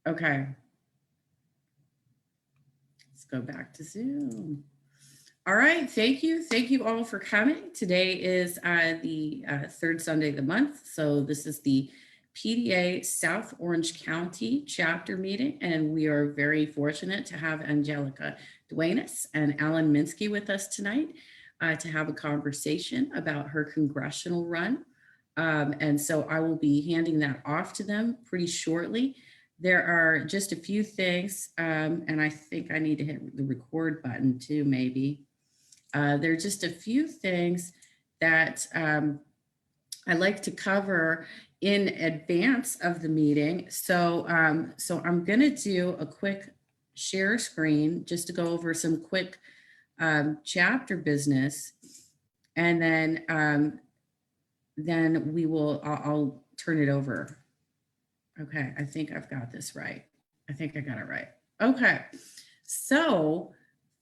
Okay. Let's go back to Zoom. All right, thank you. Thank you all for coming. Today is the third Sunday of the month. So this is the PDA South Orange County chapter meeting, and we are very fortunate to have Angelica Duinas and Alan Minsky with us tonight to have a conversation about her congressional run. And so I will be handing that off to them pretty shortly. There are just a few things, and I think I need to hit the record button too, maybe. There are just a few things that I like to cover in advance of the meeting. So I'm going to do a quick share screen just to go over some quick chapter business, and then we will. I'll turn it over. Okay, I think I've got this right. I think I got it right. Okay, so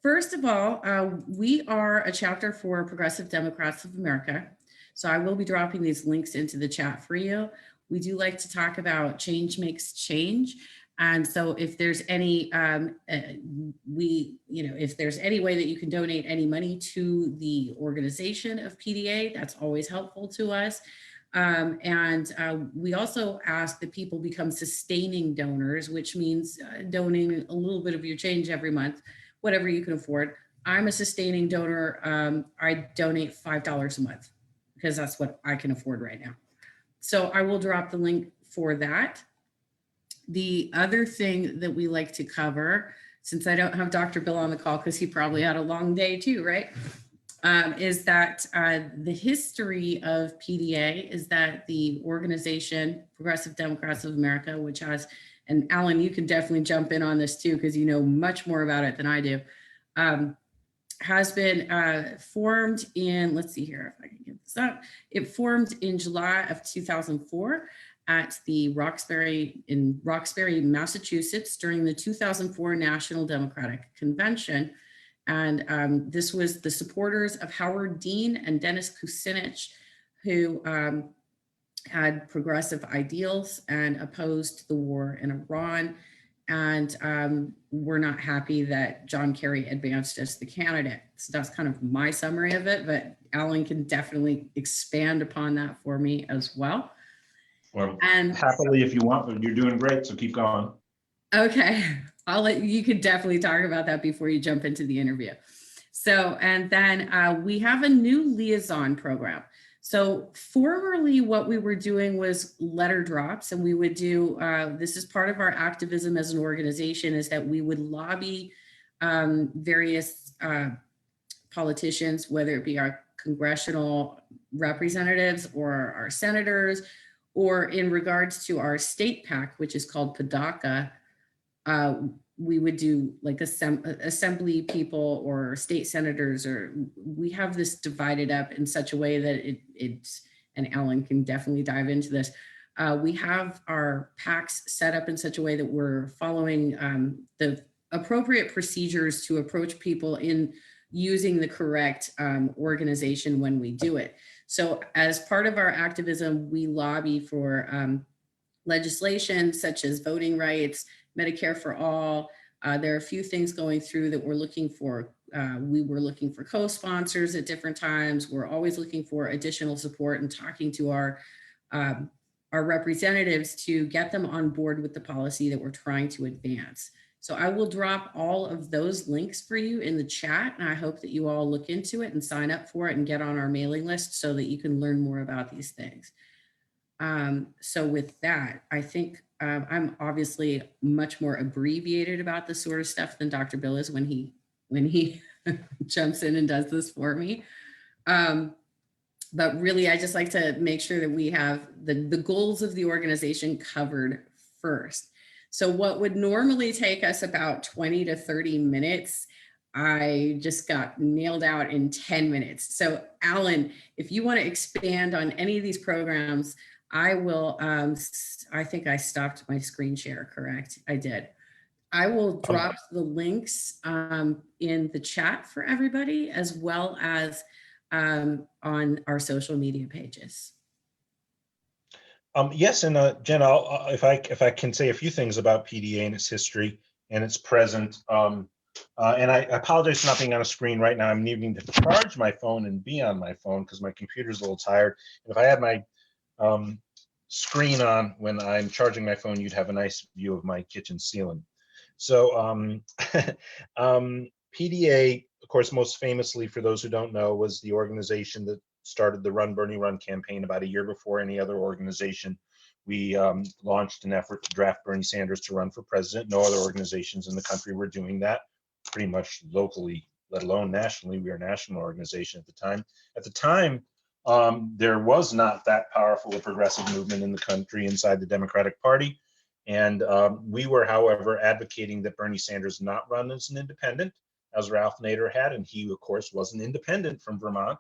first of all, we are a chapter for Progressive Democrats of America. So I will be dropping these links into the chat for you. We do like to talk about change makes change. And so if there's any, if there's any way that you can donate any money to the organization of PDA, that's always helpful to us. We also ask that people become sustaining donors, which means donating a little bit of your change every month, whatever you can afford. I'm a sustaining donor. I donate $5 a month because that's what I can afford right now. So I will drop the link for that. The other thing that we like to cover, since I don't have Dr. Bill on the call because he probably had a long day too, right? Is that the history of PDA is that the organization, Progressive Democrats of America, which has, and Alan, you can definitely jump in on this too, because you know much more about it than I do, has been formed in, let's see here if I can get this up. It formed in July of 2004 at the Roxbury, Massachusetts during the 2004 National Democratic Convention. And this was the supporters of Howard Dean and Dennis Kucinich, who had progressive ideals and opposed the war in Iran, and were not happy that John Kerry advanced as the candidate. So that's kind of my summary of it, but Alan can definitely expand upon that for me as well. Well, and happily if you want, but you're doing great, so keep going. Okay, you could definitely talk about that before you jump into the interview. So, and then we have a new liaison program. So formerly what we were doing was letter drops, and we would do, this is part of our activism as an organization, is that we would lobby various politicians, whether it be our congressional representatives or our senators, or in regards to our state PAC, which is called PDACA, we would do like assembly people or state senators, or we have this divided up in such a way that it's, and Alan can definitely dive into this. We have our PACs set up in such a way that we're following the appropriate procedures to approach people in using the correct organization when we do it. So as part of our activism, we lobby for legislation such as voting rights, Medicare for all. There are a few things going through that we're looking for. We were looking for co-sponsors at different times. We're always looking for additional support and talking to our representatives to get them on board with the policy that we're trying to advance. So I will drop all of those links for you in the chat, and I hope that you all look into it and sign up for it and get on our mailing list so that you can learn more about these things. So with that, I think I'm obviously much more abbreviated about this sort of stuff than Dr. Bill is when he jumps in and does this for me. But really, I just like to make sure that we have the goals of the organization covered first. So what would normally take us about 20 to 30 minutes, I just got nailed out in 10 minutes. So Alan, if you want to expand on any of these programs, I will, I think I stopped my screen share, correct? I did. I will drop the links in the chat for everybody, as well as on our social media pages. Yes, and Jen, if I can say a few things about PDA and its history and its present. And I apologize for not being on a screen right now. I'm needing to charge my phone and be on my phone because my computer's a little tired. And if I had my screen on when I'm charging my phone, you'd have a nice view of my kitchen ceiling. So PDA, of course, most famously, for those who don't know, was the organization that started the Run Bernie Run campaign about a year before any other organization. We launched an effort to draft Bernie Sanders to run for president. No other organizations in the country were doing that, pretty much locally, let alone nationally. We are a national organization at the time. At the time, there was not that powerful a progressive movement in the country inside the Democratic Party. And we were, however, advocating that Bernie Sanders not run as an independent, as Ralph Nader had, and he, of course, was an independent from Vermont.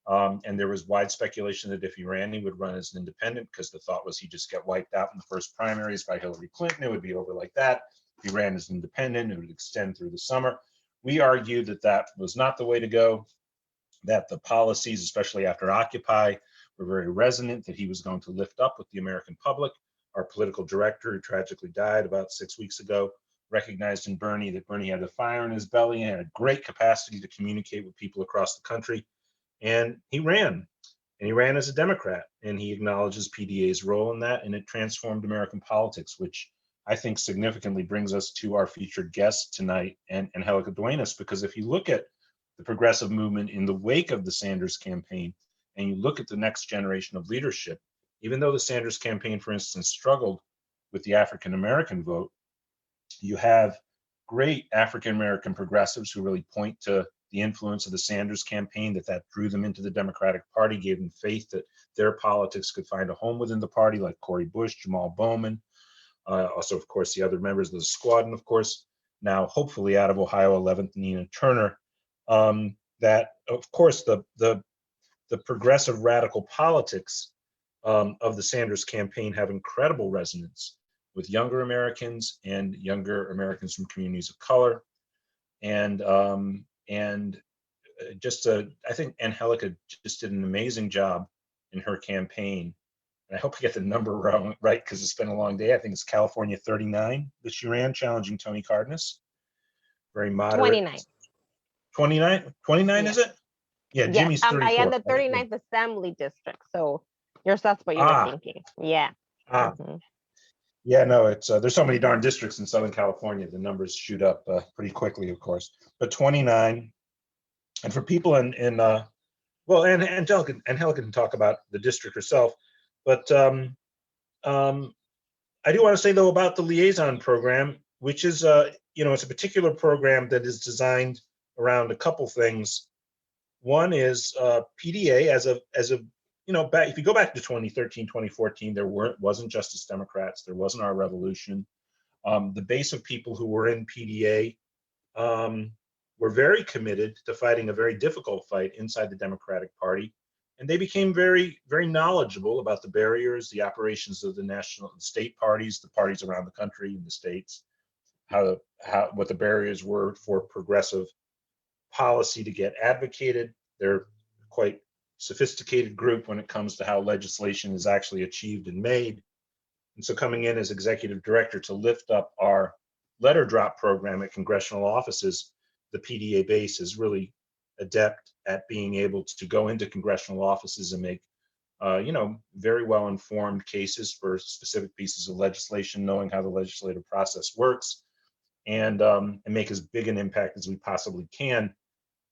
And there was wide speculation that if he ran, he would run as an independent because the thought was he'd just get wiped out in the first primaries by Hillary Clinton. It would be over like that. If he ran as an independent, it would extend through the summer. We argued that that was not the way to go, that the policies, especially after Occupy, were very resonant, that he was going to lift up with the American public. Our political director, who tragically died about 6 weeks ago, recognized in Bernie that Bernie had a fire in his belly and had a great capacity to communicate with people across the country. And he ran as a Democrat, and he acknowledges PDA's role in that, and it transformed American politics, which I think significantly brings us to our featured guest tonight, and Angelica Duinas, because if you look at the progressive movement in the wake of the Sanders campaign, and you look at the next generation of leadership, even though the Sanders campaign, for instance, struggled with the African-American vote, you have great African-American progressives who really point to the influence of the Sanders campaign, that drew them into the Democratic Party, gave them faith that their politics could find a home within the party, like Cori Bush, Jamal Bowman, also, of course, the other members of the squad, and of course, now hopefully out of Ohio 11th, Nina Turner. That, of course, the progressive radical politics of the Sanders campaign have incredible resonance with younger Americans and younger Americans from communities of color. And I think Angelica just did an amazing job in her campaign. And I hope I get the number right because it's been a long day. I think it's California 39 that she ran, challenging Tony Cardenas. Very moderate. 29. 29? 29, Yeah. is it? Yeah, Yes. Jimmy's 34. I am the 39th Assembly District, so that's what you were thinking. Yeah. Yeah, no, it's there's so many darn districts in Southern California. The numbers shoot up pretty quickly, of course. But 29, and for people in well, and Angelica can talk about the district herself, but I do want to say though about the liaison program, which is it's a particular program that is designed around a couple things. One is PDA as a if you go back to 2013, 2014, there wasn't Justice Democrats, there wasn't Our Revolution. The base of people who were in PDA were very committed to fighting a very difficult fight inside the Democratic Party. And they became very, very knowledgeable about the barriers, the operations of the national and state parties, the parties around the country and the states, what the barriers were for progressive policy to get advocated. They're quite sophisticated group when it comes to how legislation is actually achieved and made. And so coming in as executive director to lift up our letter drop program at congressional offices, the PDA base is really adept at being able to go into congressional offices and make very well informed cases for specific pieces of legislation, knowing how the legislative process works, and make as big an impact as we possibly can,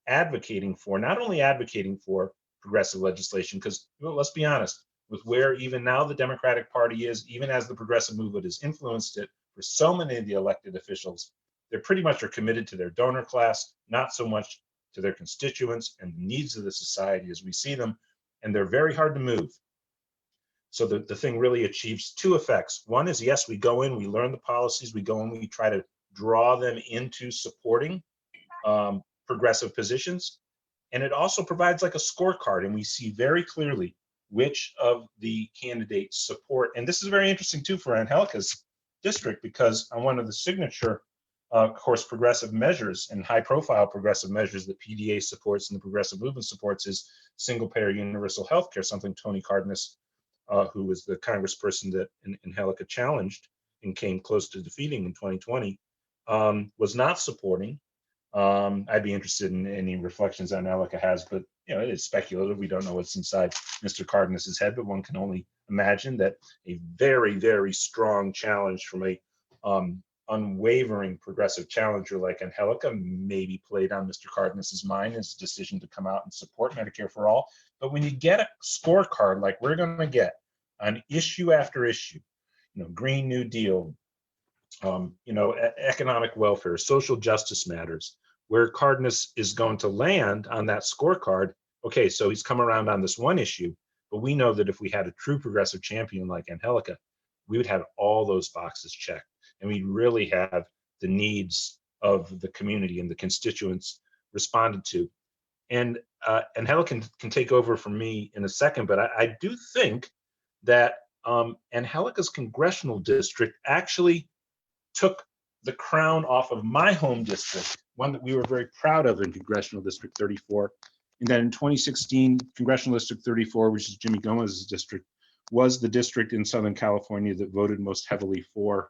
not only advocating for progressive legislation, because let's be honest, with where even now the Democratic Party is, even as the progressive movement has influenced it, for so many of the elected officials, they pretty much are committed to their donor class, not so much to their constituents and the needs of the society as we see them, and they're very hard to move. So the thing really achieves two effects. One is, yes, we go in, we learn the policies, we go in, we try to draw them into supporting progressive positions. And it also provides like a scorecard, and we see very clearly which of the candidates support. And this is very interesting too for Angelica's district, because on one of the signature, of course, progressive measures and high profile progressive measures that PDA supports and the progressive movement supports is single payer universal health care, something Tony Cardenas who was the congressperson that Angelica challenged and came close to defeating in 2020, was not supporting. I'd be interested in any reflections Angelica has, but it is speculative. We don't know what's inside Mr. Cardenas's head, but one can only imagine that a very, very strong challenge from a unwavering progressive challenger like Angelica maybe played on Mr. Cardenas's mind, his decision to come out and support Medicare for all. But when you get a scorecard like we're going to get on issue after issue, Green New Deal, economic welfare, social justice matters, where Cardenas is going to land on that scorecard. Okay, so he's come around on this one issue, but we know that if we had a true progressive champion like Angelica, we would have all those boxes checked, and we really have the needs of the community and the constituents responded to. And Angelica can take over from me in a second, but I do think that Angelica's congressional district actually took the crown off of my home district, one that we were very proud of in Congressional District 34. And then in 2016, Congressional District 34, which is Jimmy Gomez's district, was the district in Southern California that voted most heavily for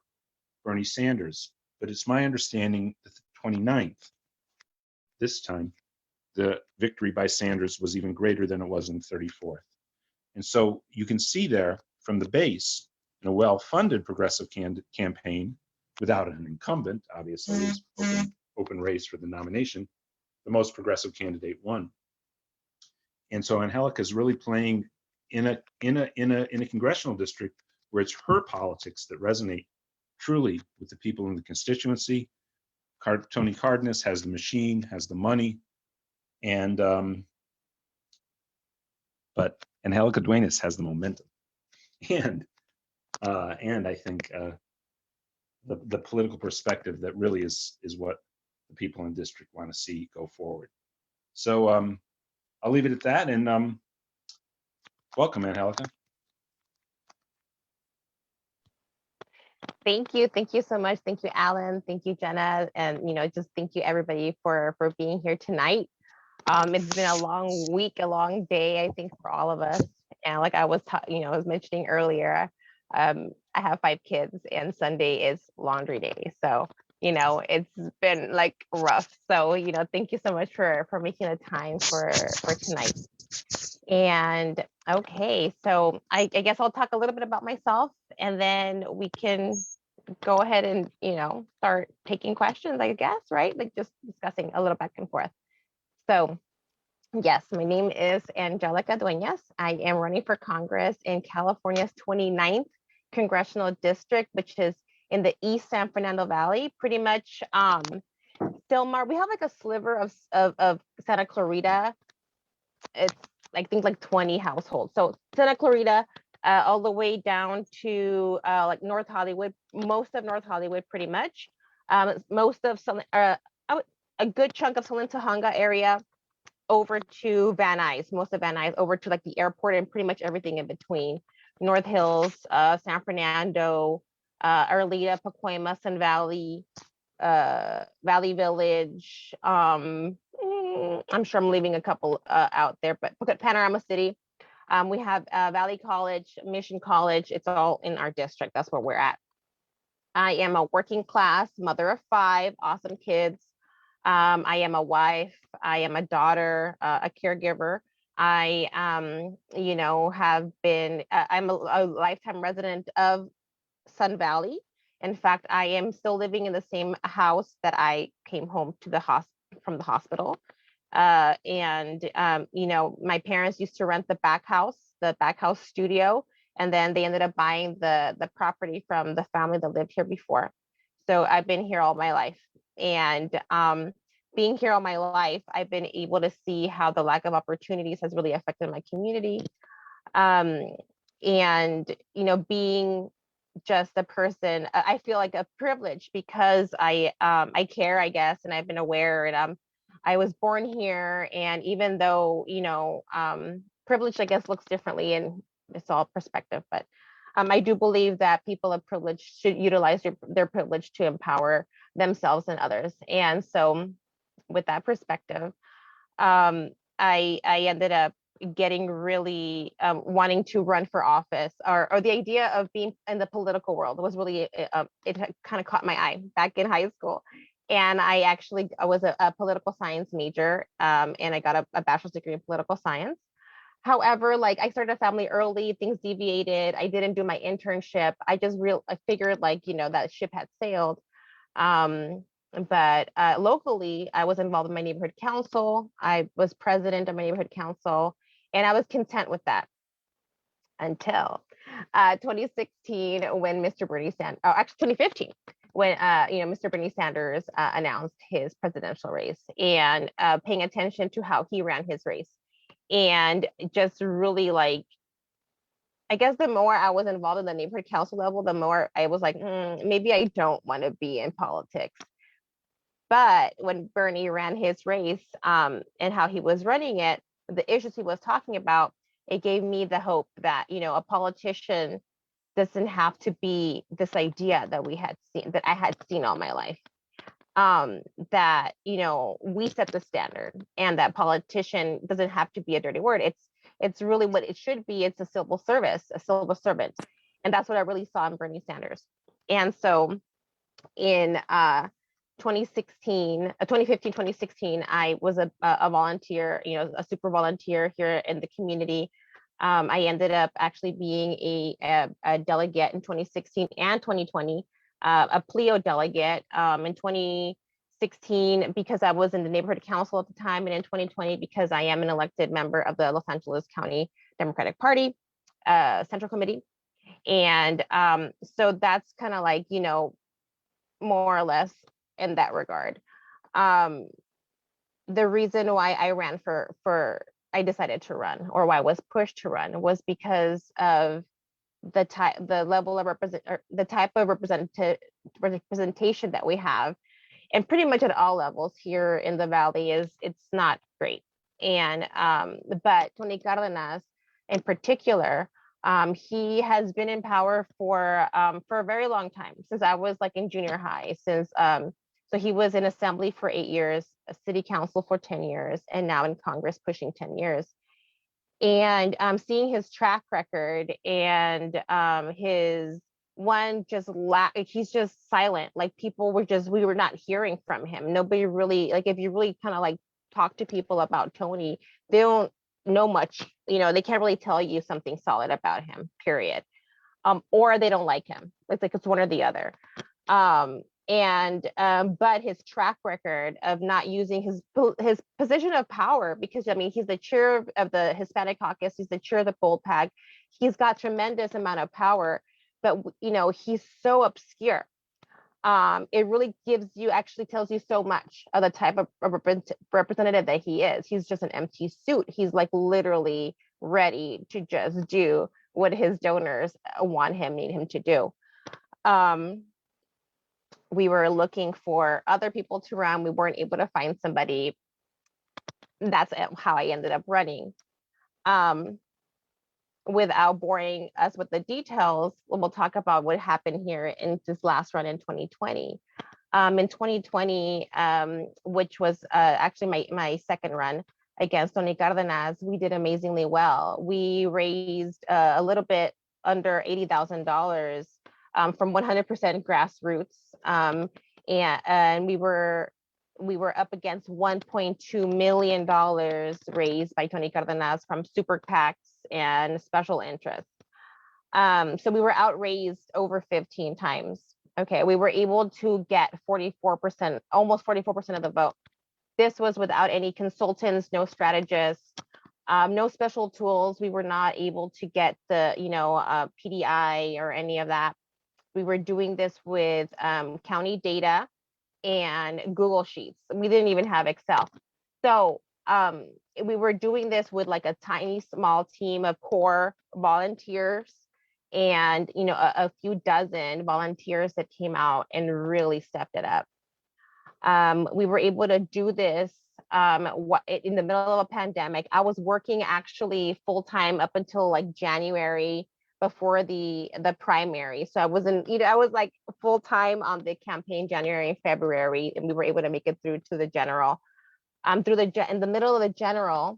Bernie Sanders. But it's my understanding that the 29th, this time, the victory by Sanders was even greater than it was in the 34th. And so you can see there from the base, in a well-funded progressive campaign, without an incumbent, obviously, it's open race for the nomination, the most progressive candidate won. And so Angelica is really playing in a congressional district where it's her politics that resonate truly with the people in the constituency. Tony Cardenas has the machine, has the money, and but Angelica Duinas has the momentum, and I think the political perspective that really is what the people in district want to see go forward. So I'll leave it at that, and welcome, Angelica. Thank you so much. Thank you, Alan. Thank you, Jenna, and just thank you everybody for being here tonight. It's been a long week, a long day, I think, for all of us. And like I was mentioning earlier, I have 5 kids, and Sunday is laundry day. So it's been like rough. So thank you so much for making the time for tonight. And okay, so I guess I'll talk a little bit about myself, and then we can go ahead and start taking questions, I guess, right? Like just discussing a little back and forth. So yes, my name is Angelica Duenas. I am running for Congress in California's 29th Congressional District, which is in the East San Fernando Valley, pretty much Silmar. We have like a sliver of Santa Clarita. It's I think like 20 households. So Santa Clarita all the way down to like North Hollywood, most of North Hollywood pretty much. Most of a good chunk of Salintahunga area over to Van Nuys, most of Van Nuys over to like the airport, and pretty much everything in between. North Hills, San Fernando, Arleta, Pacoima, Sun Valley, Valley Village. I'm sure I'm leaving a couple out there, but look at Panorama City. We have Valley College, Mission College. It's all in our district. That's where we're at. I am a working class mother of 5 awesome kids. I am a wife. I am a daughter, a caregiver. I, have been, I'm a lifetime resident of Sun Valley. In fact, I am still living in the same house that I came home to from the hospital. My parents used to rent the back house studio, and then they ended up buying the property from the family that lived here before. So I've been here all my life, and being here all my life, I've been able to see how the lack of opportunities has really affected my community. Being just a person, I feel like a privilege because I care, I guess, and I've been aware, and I was born here, and even though privilege, I guess, looks differently, and it's all perspective, but I do believe that people of privilege should utilize their privilege to empower themselves and others. And so with that perspective, I ended up getting really wanting to run for office, or the idea of being in the political world was really, it kind of caught my eye back in high school. And I was a political science major, and I got a bachelor's degree in political science. However, like I started a family early, things deviated. I didn't do my internship. I figured like, that ship had sailed. But locally, I was involved in my neighborhood council. I was president of my neighborhood council, and I was content with that until 2016, when Mr. Bernie Sanders, oh, actually 2015, when Mr. Bernie Sanders announced his presidential race, and paying attention to how he ran his race, and just really like, I guess the more I was involved in the neighborhood council level, the more I was like, maybe I don't want to be in politics. But when Bernie ran his race, and how he was running it, the issues he was talking about, it gave me the hope that, a politician doesn't have to be this idea that I had seen all my life. That, we set the standard, and that politician doesn't have to be a dirty word. It's really what it should be. It's a civil service, a civil servant. And that's what I really saw in Bernie Sanders. And so in 2015, 2016, I was a volunteer, a super volunteer here in the community. I ended up actually being a delegate in 2016 and 2020, a PLEO delegate in 2016 because I was in the neighborhood council at the time, and in 2020 because I am an elected member of the Los Angeles County Democratic Party Central Committee. And so that's kind of like, more or less in that regard. The reason why I decided to run, or why I was pushed to run, was because of the type of representation that we have, and pretty much at all levels here in the Valley it's not great. And but Tony Cardenas in particular, he has been in power for a very long time, since I was like in junior high, so he was in assembly for 8 years, a city council for 10 years, and now in Congress pushing 10 years. And seeing his track record, and his he's just silent. Like we were not hearing from him. Nobody really, like, if you really kind of like talk to people about Tony, they don't know much, they can't really tell you something solid about him, period. Or they don't like him. It's one or the other. But his track record of not using his position of power, because he's the chair of the Hispanic caucus, he's the chair of the poll pack, he's got tremendous amount of power, but he's so obscure. It really tells you so much of the type of representative that he is. He's just an empty suit. He's like literally ready to just do what his donors need him to do. We were looking for other people to run. We weren't able to find somebody. That's how I ended up running. Without boring us with the details, we'll talk about what happened here in this last run in 2020. In 2020, which was actually my second run against Tony Cardenas, we did amazingly well. We raised a little bit under $80,000 from 100% grassroots, and we were up against $1.2 million raised by Tony Cardenas from super PACs and special interests. So we were outraised over 15 times. Okay, we were able to get 44%, almost 44% of the vote. This was without any consultants, no strategists, no special tools. We were not able to get the PDI or any of that. We were doing this with county data and Google Sheets. We didn't even have Excel. So we were doing this with like a tiny small team of core volunteers, and a few dozen volunteers that came out and really stepped it up. We were able to do this in the middle of a pandemic. I was working actually full-time up until like January, before the primary. So I was like full-time on the campaign January and February, and we were able to make it through to the general. In the middle of the general,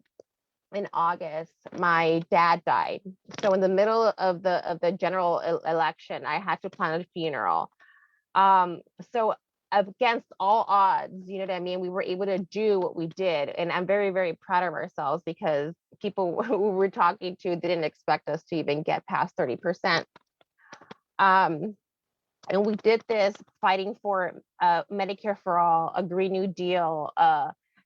in August, my dad died. So in the middle of the general election, I had to plan a funeral. So against all odds, you know what I mean, we were able to do what we did, and I'm very, very proud of ourselves because people who we're talking to didn't expect us to even get past 30%. And we did this fighting for Medicare for all, a Green New Deal,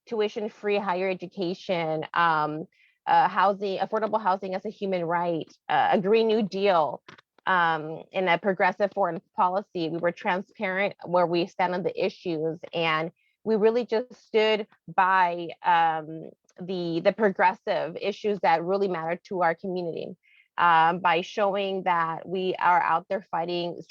tuition-free higher education, housing, affordable housing as a human right, a Green New Deal, in a progressive foreign policy. We were transparent where we stand on the issues, and we really just stood by the progressive issues that really matter to our community. By showing that we are out there fighting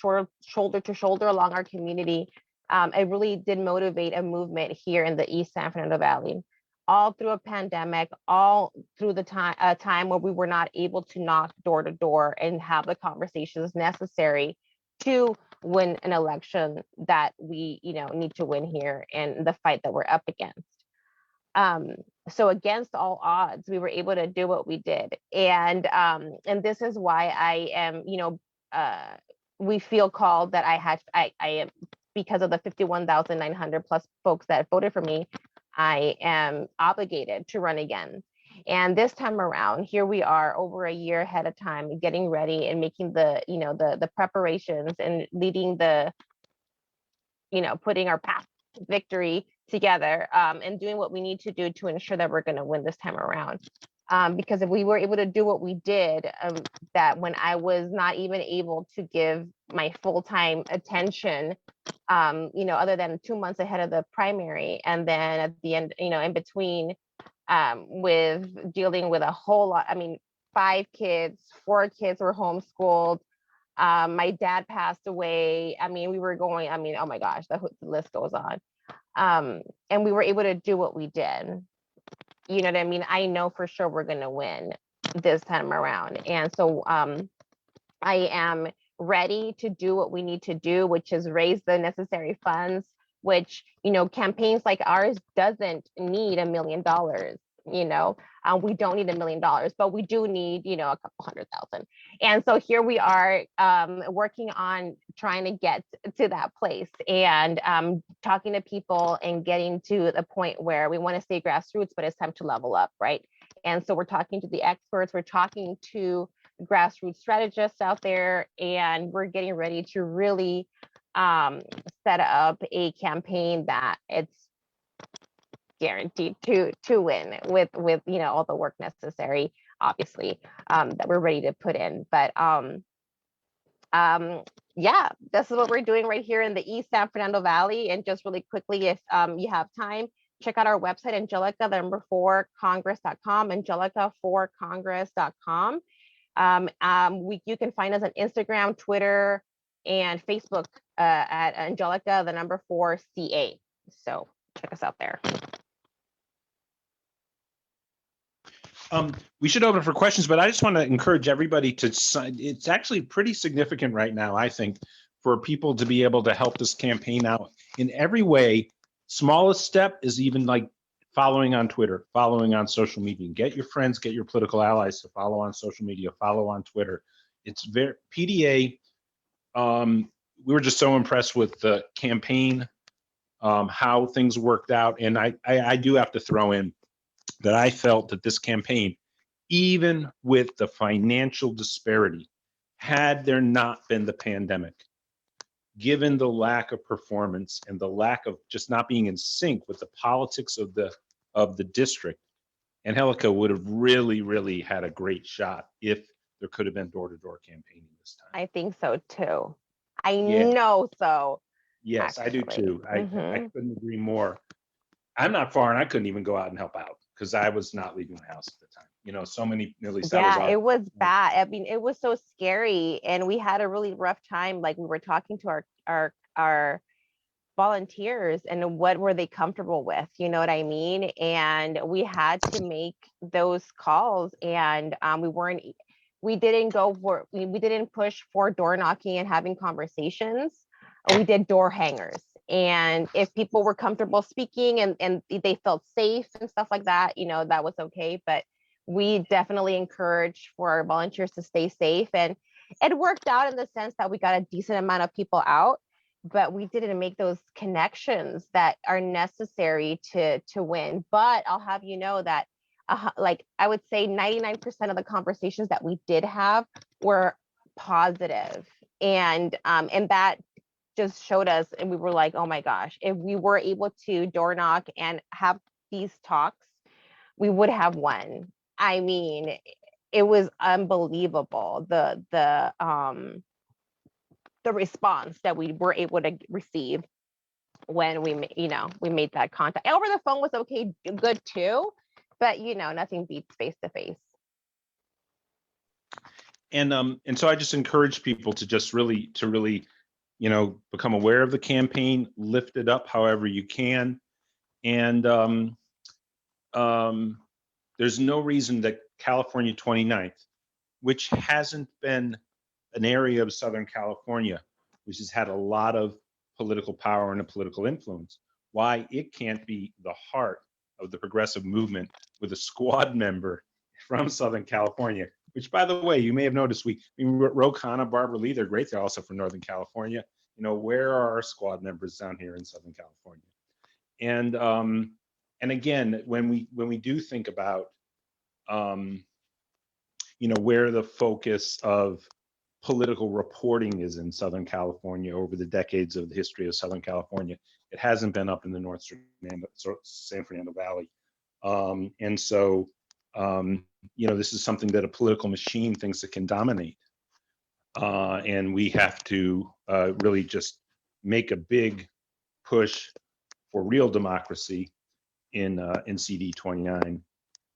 shoulder to shoulder along our community. It really did motivate a movement here in the East San Fernando Valley, all through a pandemic, all through the time where we were not able to knock door to door and have the conversations necessary to win an election that we, need to win here and the fight that we're up against. So against all odds, we were able to do what we did. And this is why I am, we feel called that I am, because of the 51,900 plus folks that voted for me, I am obligated to run again. And this time around, here we are over a year ahead of time, getting ready and making the preparations and leading putting our path to victory together, and doing what we need to do to ensure that we're going to win this time around. Because if we were able to do what we did, that when I was not even able to give my full-time attention, other than 2 months ahead of the primary, and then at the end, in between, with dealing with a whole lot, 5 kids, 4 kids were homeschooled. My dad passed away. We were going, oh my gosh, the list goes on. And we were able to do what we did. You know what I mean? I know for sure we're going to win this time around. And so I am ready to do what we need to do, which is raise the necessary funds, which, campaigns like ours doesn't need $1 million. We don't need $1 million, but we do need, a couple 100,000. And so here we are, working on trying to get to that place, and talking to people and getting to the point where we want to stay grassroots, but it's time to level up, right? And so we're talking to the experts, we're talking to grassroots strategists out there, and we're getting ready to really set up a campaign that it's guaranteed to win with all the work necessary, obviously, that we're ready to put in. But yeah, this is what we're doing right here in the East San Fernando Valley. And just really quickly, if you have time, check out our website, Angelica4Congress.com, Angelica4Congress.com. You can find us on Instagram, Twitter, and Facebook at Angelica4CA. So check us out there. We should open for questions, but I just want to encourage everybody to sign. It's actually pretty significant right now, I think, for people to be able to help this campaign out in every way. Smallest step is even like following on Twitter, following on social media. Get your friends, get your political allies to follow on social media, follow on Twitter. It's very PDA. We were just so impressed with the campaign, how things worked out. And I do have to throw in that I felt that this campaign, even with the financial disparity, had there not been the pandemic, given the lack of performance and the lack of just not being in sync with the politics of the district, Angelica would have really, really had a great shot if there could have been door-to-door campaigning this time. I think so too. I know so. Yes, actually. I do too. I couldn't agree more. I'm not far, and I couldn't even go out and help out because I was not leaving the house at the time. So many, at least it was bad. It was so scary, and we had a really rough time. Like, we were talking to our volunteers, and what were they comfortable with? You know what I mean? And we had to make those calls, and we didn't push for door knocking and having conversations. We did door hangers. And if people were comfortable speaking and they felt safe and stuff like that, that was okay. But we definitely encourage for our volunteers to stay safe. And it worked out in the sense that we got a decent amount of people out, but we didn't make those connections that are necessary to win. But I'll have you know that like I would say 99% of the conversations that we did have were positive. And that just showed us, and we were like, oh my gosh, if we were able to door knock and have these talks, we would have won. I mean, it was unbelievable, the response that we were able to receive when we made that contact. Over the phone was okay, good too, but nothing beats face to face. And so I just encourage people to just really become aware of the campaign, lift it up however you can, and there's no reason that California 29th, which hasn't been an area of Southern California, which has had a lot of political power and a political influence, why it can't be the heart of the progressive movement with a squad member from Southern California, which, by the way, you may have noticed, Ro Khanna, Barbara Lee, they're great. They're also from Northern California. Where are our squad members down here in Southern California? And again, when we do think about, where the focus of political reporting is in Southern California over the decades of the history of Southern California, it hasn't been up in the North San Fernando Valley. And so, this is something that a political machine thinks it can dominate. And we have to really just make a big push for real democracy in CD 29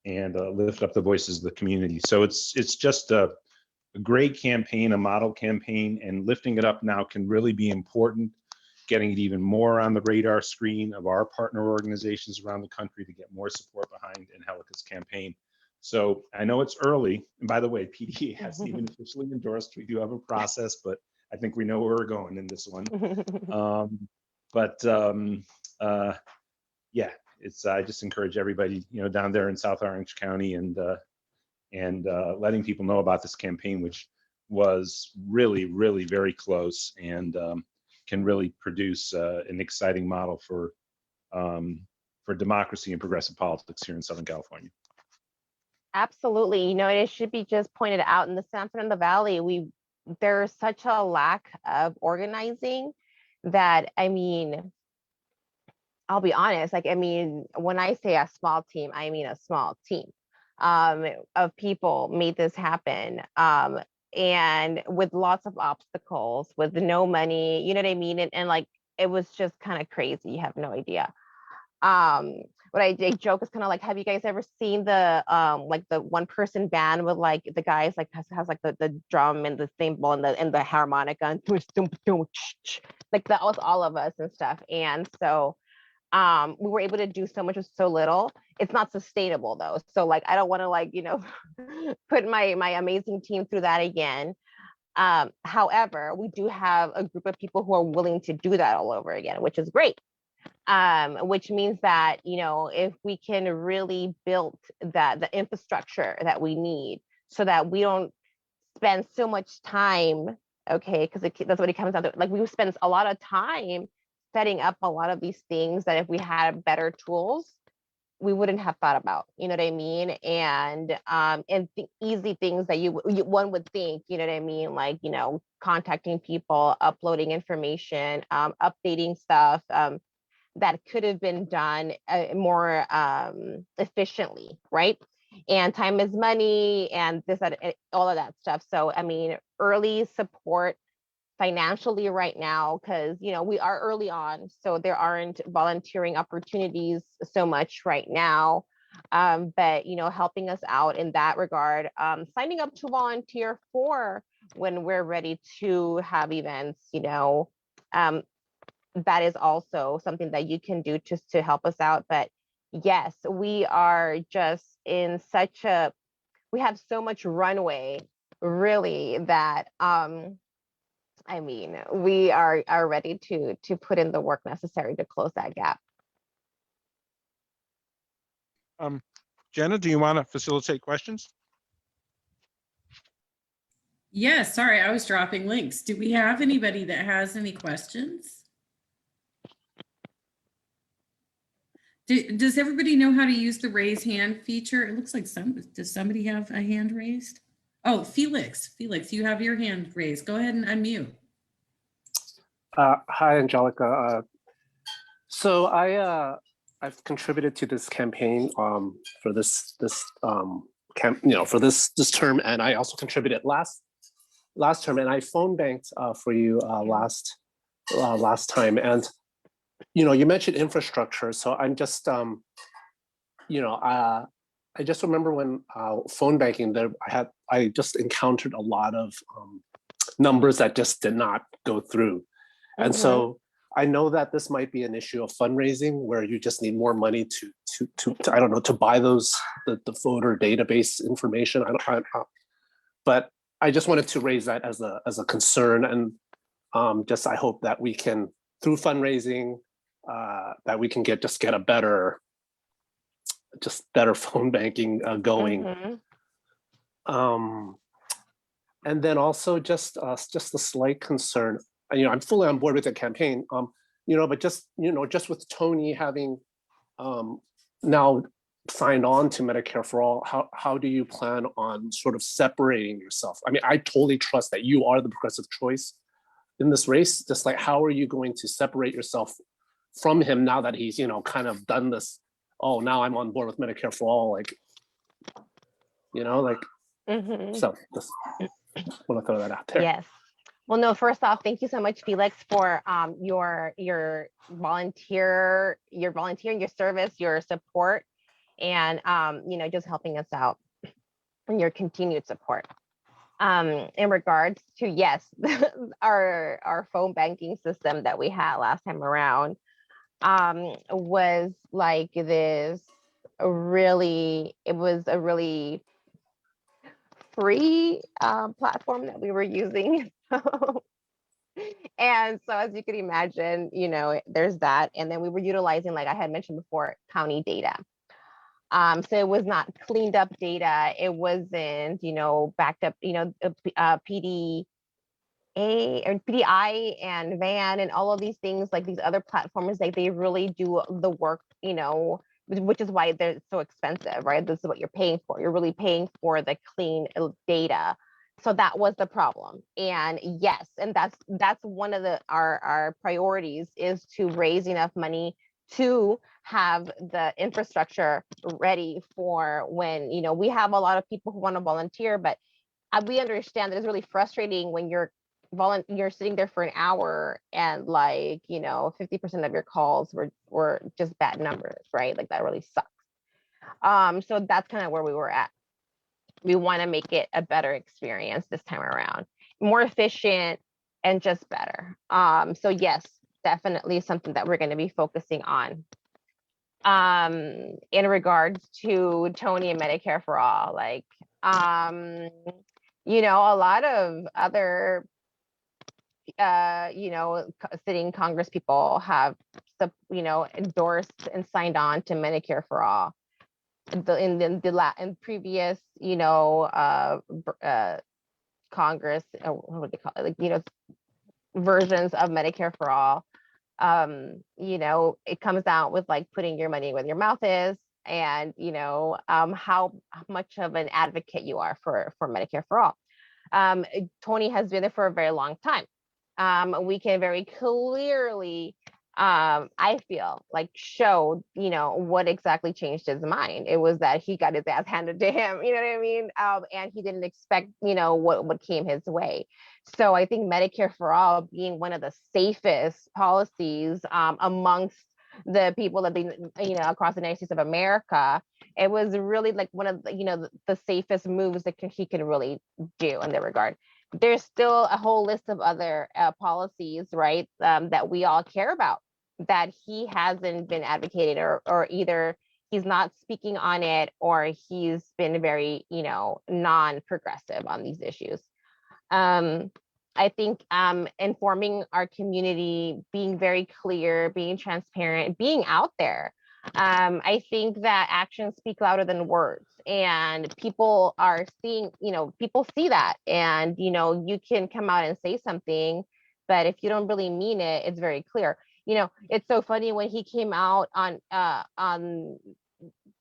and lift up the voices of the community. So it's just a great campaign, a model campaign, and lifting it up now can really be important, getting it even more on the radar screen of our partner organizations around the country to get more support behind Angelica's campaign. So I know it's early, and by the way, PDA hasn't even officially endorsed. We do have a process, but I think we know where we're going in this one. Yeah, I just encourage everybody, down there in South Orange County and letting people know about this campaign, which was really, really very close and can really produce an exciting model for democracy and progressive politics here in Southern California. Absolutely. It should be just pointed out in the San Fernando Valley, there's such a lack of organizing that, I'll be honest, when I say a small team, I mean a small team of people made this happen. And with lots of obstacles, with no money, you know what I mean? And it was just kind of crazy. You have no idea. What I joke is kind of like, have you guys ever seen the the one person band with the guys has the drum and the cymbal and the harmonica and that was all of us and stuff. And so we were able to do so much with so little. It's not sustainable though. So I don't want to put my amazing team through that again. However, we do have a group of people who are willing to do that all over again, which is great. Which means that, if we can really build the infrastructure that we need so that we don't spend so much time, okay, because that's what it comes down to. We spend a lot of time setting up a lot of these things that if we had better tools, we wouldn't have thought about, you know what I mean? And easy things that one would think, you know what I mean? Contacting people, uploading information, updating stuff, that could have been done more efficiently, right? And time is money and all of that stuff. So, early support financially right now, because, we are early on, so there aren't volunteering opportunities so much right now. But, helping us out in that regard, signing up to volunteer for when we're ready to have events, that is also something that you can do just to help us out. But yes, we are just we have so much runway, really, that we are ready to put in the work necessary to close that gap. Jenna, do you want to facilitate questions? Yeah, sorry, I was dropping links. Do we have anybody that has any questions? Does everybody know how to use the raise hand feature? It looks like does somebody have a hand raised? Oh, Felix, you have your hand raised. Go ahead and unmute. Hi, Angelica. So I've contributed to this campaign for this for this term, and I also contributed last term, and I phone banked for you last time, and you mentioned infrastructure, so I'm just I just remember when phone banking there I just encountered a lot of numbers that just did not go through. And so I know that this might be an issue of fundraising where you just need more money to I don't know, to buy those the voter database information. But I just wanted to raise that as a concern, and just I hope that we can, through fundraising, that we can get a better phone banking going. And then also just a slight concern. I'm fully on board with the campaign, but just with Tony having now signed on to Medicare for All, how do you plan on sort of separating yourself? I mean, I totally trust that you are the progressive choice in this race. Just like, how are you going to separate yourself from him now that he's, kind of done this? Oh, now I'm on board with Medicare for All, so just want to throw that out there. Yes. Well, no, first off, thank you so much, Felix, for your volunteering, your service, your support, and just helping us out, and your continued support. In regards to, yes, our phone banking system that we had last time around was like this it was a really free platform that we were using. And so, as you can imagine, there's that. And then we were utilizing, like I had mentioned before, county data. So it was not cleaned up data. It wasn't, backed up, PDA or PDI and VAN and all of these things, like these other platforms, like they really do the work, which is why they're so expensive, right? This is what you're paying for. You're really paying for the clean data. So that was the problem. And yes, and that's one of our priorities, is to raise enough money to have the infrastructure ready for when, we have a lot of people who want to volunteer, but we understand that it's really frustrating when you're sitting there for an hour and 50% of your calls were just bad numbers, right? Like that really sucks. So that's kind of where we were at. We want to make it a better experience this time around, more efficient and just better. So yes, definitely something that we're going to be focusing on. In regards to Tony and Medicare for All, a lot of other sitting Congress people have endorsed and signed on to Medicare for All. In previous Congress, what would they call it, versions of Medicare for All, it comes out with putting your money where your mouth is, and how much of an advocate you are for Medicare for All. Tony has been there for a very long time. We can very clearly, I feel show, what exactly changed his mind. It was that he got his ass handed to him, you know what I mean? And he didn't expect, what came his way. So I think Medicare for All being one of the safest policies amongst the people that across the United States of America, it was really one of the safest moves that he can really do in that regard. There's still a whole list of other policies, right, that we all care about, that he hasn't been advocating, or either he's not speaking on it, or he's been very, non-progressive on these issues. I think informing our community, being very clear, being transparent, being out there, I think that actions speak louder than words, and people are seeing, people see that, and you can come out and say something, but if you don't really mean it, it's very clear. It's so funny when he came out on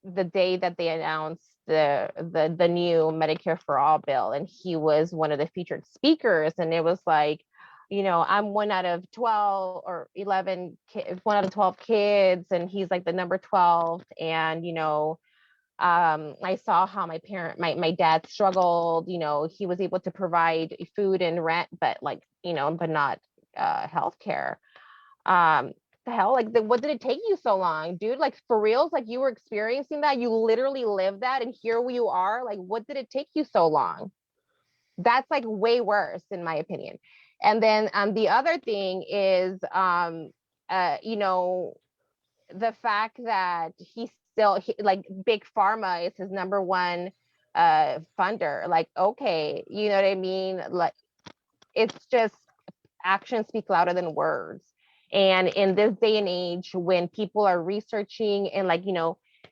the day that they announced the new Medicare for All bill, and he was one of the featured speakers, and it was like, I'm one out of 12 or 11 kids, one out of 12 kids, and he's like the number 12. And I saw how my dad struggled. He was able to provide food and rent, but but not healthcare. The hell, what did it take you so long, dude? Like, for reals, like, you were experiencing that, you literally lived that, and here you are. Like, what did it take you so long? That's like way worse, in my opinion. And then the other thing is, the fact that like, big pharma is his number one funder. Like, okay, you know what I mean? Like, it's just, actions speak louder than words. And in this day and age, when people are researching and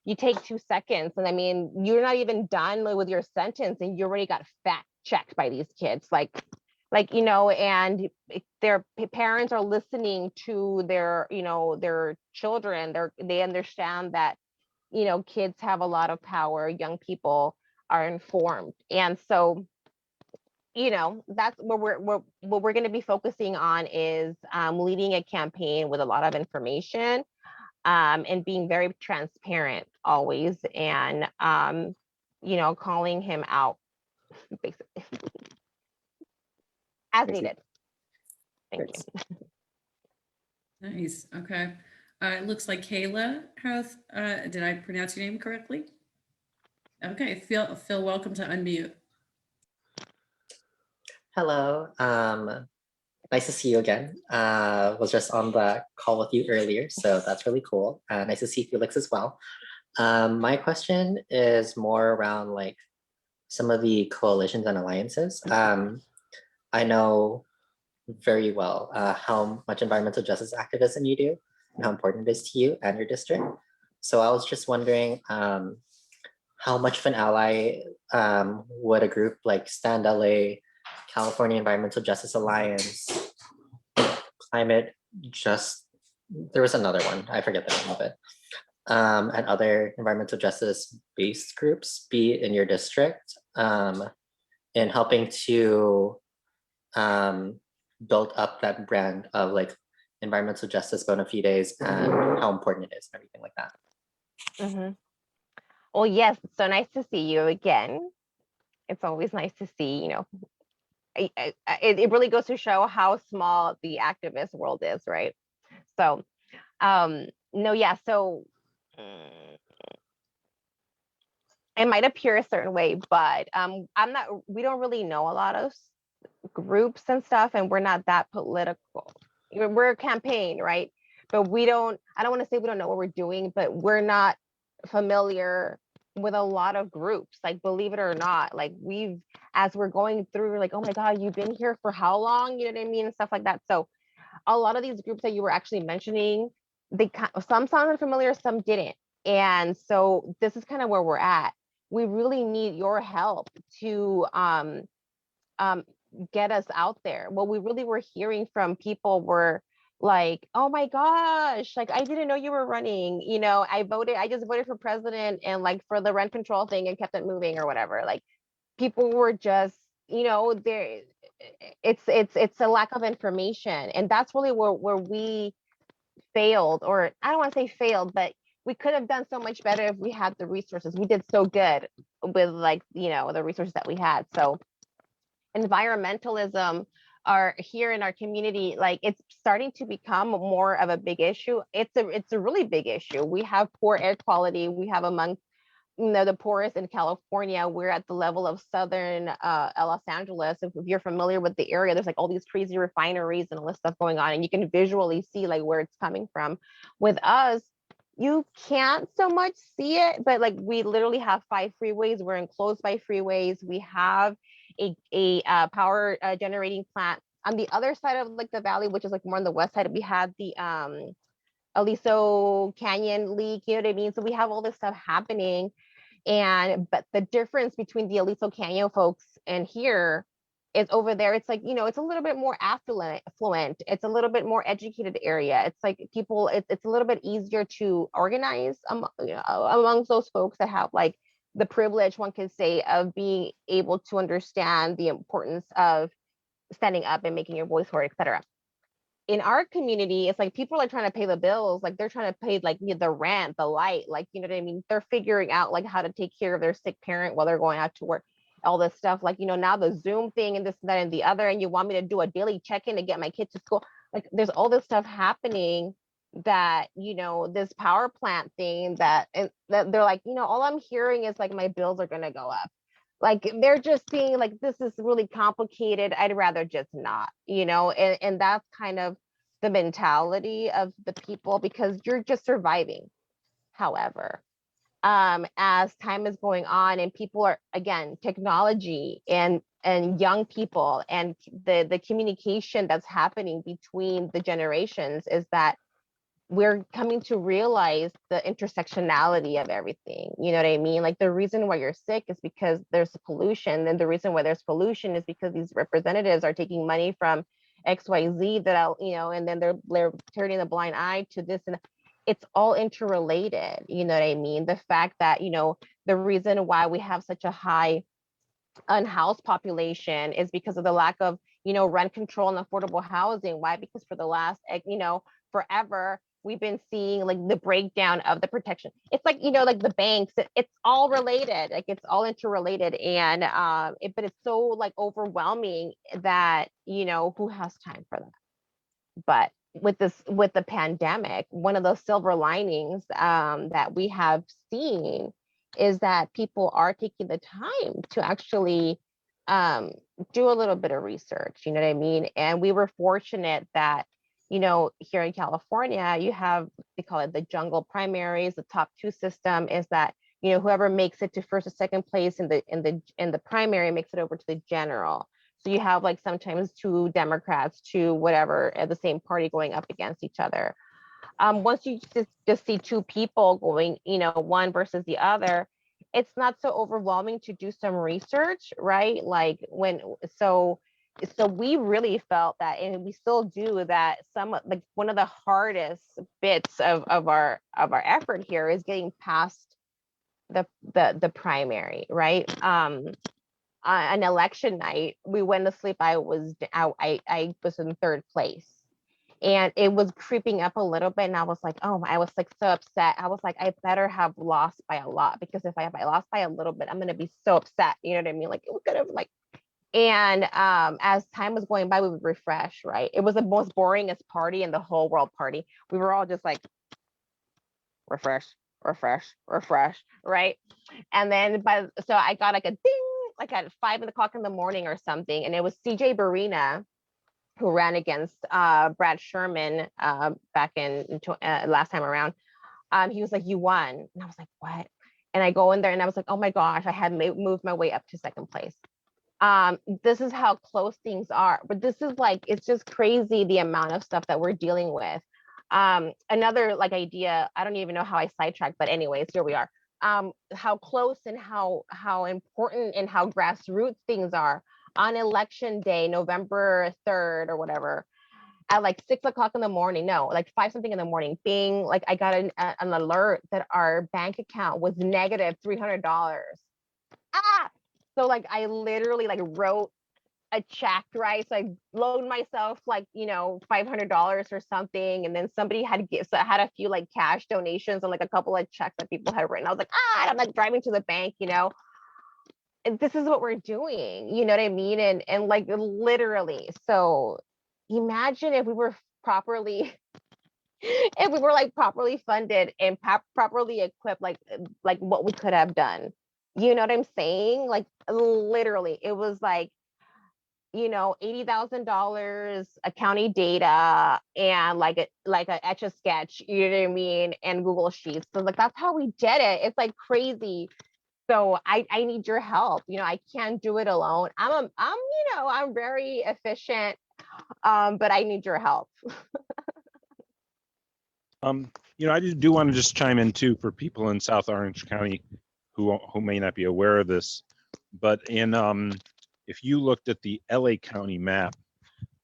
you take 2 seconds, and I mean, you're not even done with your sentence and you already got fact checked by these kids, and their parents are listening to their children. They understand that kids have a lot of power, young people are informed, and so that's what we're going to be focusing on, is leading a campaign with a lot of information, and being very transparent always, and calling him out basically as needed. Thank you. Nice. Okay. It looks like Kayla has, did I pronounce your name correctly? Okay. Phil, welcome to unmute. Hello, nice to see you again. Was just on the call with you earlier, so that's really cool. Nice to see Felix as well. My question is more around like some of the coalitions and alliances. I know very well how much environmental justice activism you do and how important it is to you and your district. So I was just wondering how much of an ally would a group like Stand LA, California Environmental Justice Alliance, Climate Just, there was another one, I forget the name of it, and other environmental justice based groups be in your district in helping to build up that brand of like environmental justice bona fides and how important it is and everything like that. Mm-hmm. Well, yes, it's so nice to see you again. It's always nice to see, it really goes to show how small the activist world is, right? So, no, yeah, so it might appear a certain way, but we don't really know a lot of groups and stuff, and we're not that political. We're a campaign, right? But I don't want to say we don't know what we're doing, but we're not familiar with a lot of groups, like, believe it or not, like, as we're going through, we're like, oh my God, you've been here for how long? You know what I mean? And stuff like that. So a lot of these groups that you were actually mentioning, some sounded familiar, some didn't. And so this is kind of where we're at. We really need your help to get us out there. What we really were hearing from people were like, oh my gosh, like, I didn't know you were running. I just voted for president and like for the rent control thing and kept it moving or whatever. Like, people were just, there, it's a lack of information. And that's really where we failed, or I don't want to say failed, but we could have done so much better if we had the resources. We did so good with the resources that we had. So environmentalism are here in our community, like, it's starting to become more of a big issue. It's a really big issue. We have poor air quality. We have among the poorest in California. We're at the level of southern Los Angeles. If you're familiar with the area, there's like all these crazy refineries and all this stuff going on, and you can visually see like where it's coming from. With us, you can't so much see it, but like, we literally have 5 freeways. We're enclosed by freeways. We have a power generating plant on the other side of like the valley, which is like more on the west side. We had the Aliso Canyon leak, you know what I mean? So we have all this stuff happening. But the difference between the Aliso Canyon folks and here is over there, it's like, it's a little bit more affluent. It's a little bit more educated area. It's like people, it's a little bit easier to organize amongst those folks that have like the privilege, one could say, of being able to understand the importance of standing up and making your voice heard, etc. In our community, it's like people are trying to pay the bills, like they're trying to pay like the rent, the light, like, you know what I mean? They're figuring out like how to take care of their sick parent while they're going out to work, all this stuff. Like, now the Zoom thing and this, that, and the other, and you want me to do a daily check-in to get my kid to school. Like there's all this stuff happening that, this power plant thing that they're like, all I'm hearing is like my bills are gonna go up. Like they're just seeing like this is really complicated. I'd rather just not, and that's kind of the mentality of the people, because you're just surviving. However, as time is going on and people are, again, technology and young people and the communication that's happening between the generations, is that we're coming to realize the intersectionality of everything. You know what I mean? Like the reason why you're sick is because there's pollution, and the reason why there's pollution is because these representatives are taking money from XYZ and then they're turning a blind eye to this, and it's all interrelated. You know what I mean? The fact that, the reason why we have such a high unhoused population is because of the lack of, rent control and affordable housing. Why? Because for the last, forever, we've been seeing like the breakdown of the protection. It's like, like the banks, it's all related, like it's all interrelated. And but it's so like overwhelming that, who has time for that? But with the pandemic, one of those silver linings that we have seen is that people are taking the time to actually do a little bit of research, you know what I mean? And we were fortunate that, here in California, you have, they call it the jungle primaries. The top two system is that, whoever makes it to first or second place in the primary makes it over to the general. So you have like sometimes two Democrats, two whatever at the same party going up against each other. Once you just see two people going, one versus the other, it's not so overwhelming to do some research, right? Like so we really felt that, and we still do that. Like one of the hardest bits of our effort here is getting past the primary, right? On election night, we went to sleep. I was in third place, and it was creeping up a little bit. And I was like, oh, I was like so upset. I was like, I better have lost by a lot, because if I lost by a little bit, I'm gonna be so upset. You know what I mean? Like it was gonna like. And as time was going by, we would refresh, right? It was the most boringest party in the whole world party. We were all just like, refresh, right? And then so I got like a ding, like at 5 o'clock in the morning or something. And it was CJ Barina who ran against Brad Sherman back in last time around. He was like, you won. And I was like, what? And I go in there and I was like, oh my gosh, I had moved my way up to second place. This is how close things are. But this is like, it's just crazy the amount of stuff that we're dealing with. Another like idea, I don't even know how I sidetracked, but anyways, here we are. How close and how important and how grassroots things are. On election day, November 3rd or whatever, at like 6 o'clock in the morning, no, like 5 something in the morning, bing, like I got an alert that our bank account was negative $300. So like I literally like wrote a check, right? So I loaned myself like, $500 or something. And then somebody had so I had a few like cash donations and like a couple of checks that people had written. I was like, I'm like driving to the bank, and this is what we're doing, you know what I mean? And like literally, so imagine if we were properly like properly funded and properly equipped, like what we could have done. You know what I'm saying? Like literally, it was like, $80,000 a county data and like a Etch a Sketch, you know what I mean, and Google Sheets. So like that's how we did it. It's like crazy. So I need your help. I can't do it alone. I'm very efficient, but I need your help. I do want to just chime in too for people in South Orange County who may not be aware of this, but if you looked at the LA County map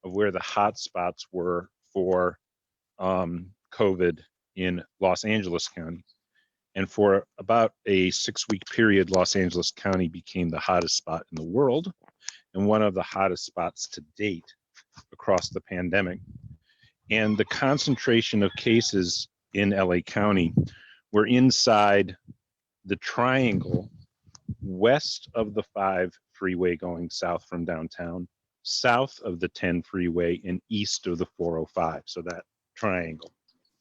of where the hot spots were for COVID in Los Angeles County, and for about a 6-week period, Los Angeles County became the hottest spot in the world and one of the hottest spots to date across the pandemic. And the concentration of cases in LA County were inside the triangle west of the 5 freeway going south from downtown, south of the 10 freeway, and east of the 405. So that triangle.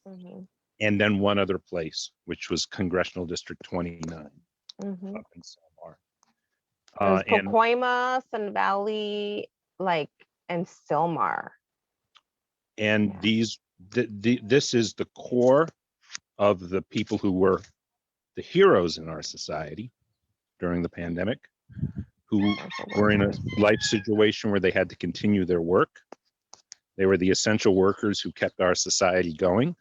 Mhm. And then one other place, which was Congressional District 29 Mhm. up in Selmar. There's And Pacoima, Sun Valley, and Silmar. and Yeah. this is the core of the people who were the heroes in our society during the pandemic, who were in a life situation where they had to continue their work. They were the essential workers who kept our society going.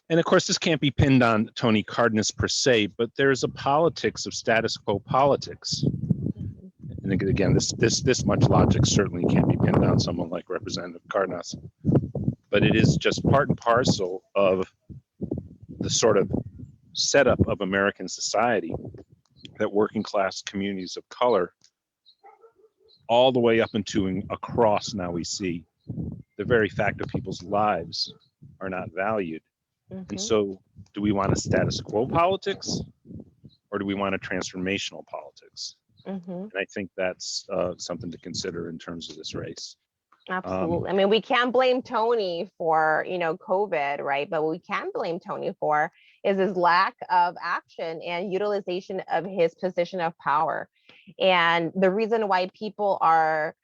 And of course, this can't be pinned on Tony Cardenas per se, but there's a politics of status quo politics. Mhm. And again, this much logic certainly can't be pinned on someone like Representative Cardenas, but it is just part and parcel of the sort of setup of American society that working class communities of color, all the way up into and across, now we see the very fact of people's lives are not valued. And Mhm. so do we want a status quo politics or do we want a transformational politics? Mhm. And I think that's something to consider in terms of this race. Absolutely. I mean, we can't blame Tony for, COVID, right? But what we can blame Tony for is his lack of action and utilization of his position of power. And the reason why people are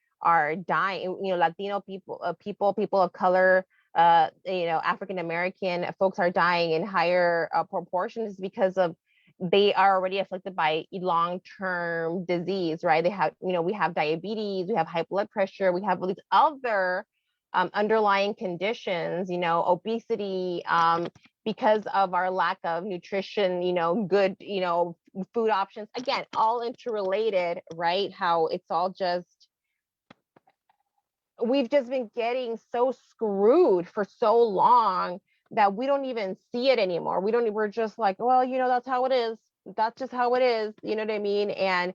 dying, Latino people of color, African American folks are dying in higher proportions because of they are already afflicted by long-term disease, right? They have, we have diabetes, we have high blood pressure, we have all these other underlying conditions, obesity, because of our lack of nutrition, good, food options. Again, all interrelated, right? How it's all just, we've just been getting so screwed for so long that we don't even see it anymore. We're just like, well, that's how it is. That's just how it is. You know what I mean? And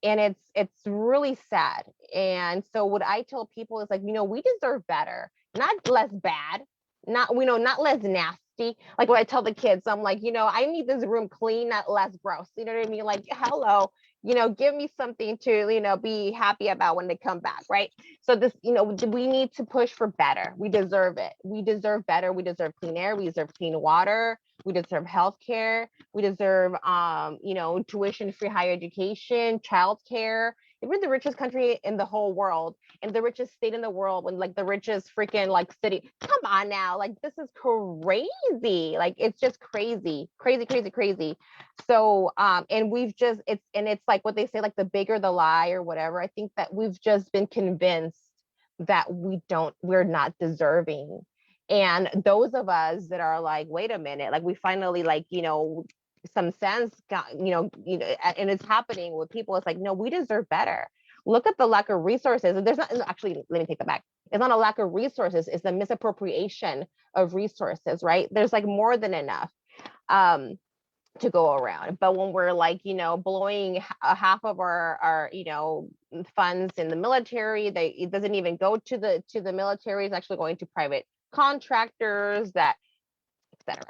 it's really sad. And so what I tell people is like, we deserve better, not less bad, not less nasty. Like what I tell the kids, I'm like, I need this room clean, not less gross. You know what I mean? Like, hello, give me something to, be happy about when they come back, right? So this, we need to push for better. We deserve it. We deserve better. We deserve clean air. We deserve clean water. We deserve healthcare. We deserve, tuition-free higher education, childcare. We're the richest country in the whole world and the richest state in the world, when the richest freaking city. Come on now, this is crazy. It's just crazy. So, and it's like what they say, the bigger the lie or whatever. I think that we've just been convinced that we're not deserving. And those of us that are like, wait a minute, we finally some sense got, and it's happening with people. It's like, no, we deserve better. Look at the lack of resources. And there's not, actually, let me take that back. It's not a lack of resources. It's the misappropriation of resources, right? There's more than enough to go around. But when we're blowing half of our funds in the military, it doesn't even go to the military. It's actually going to private contractors, that etc.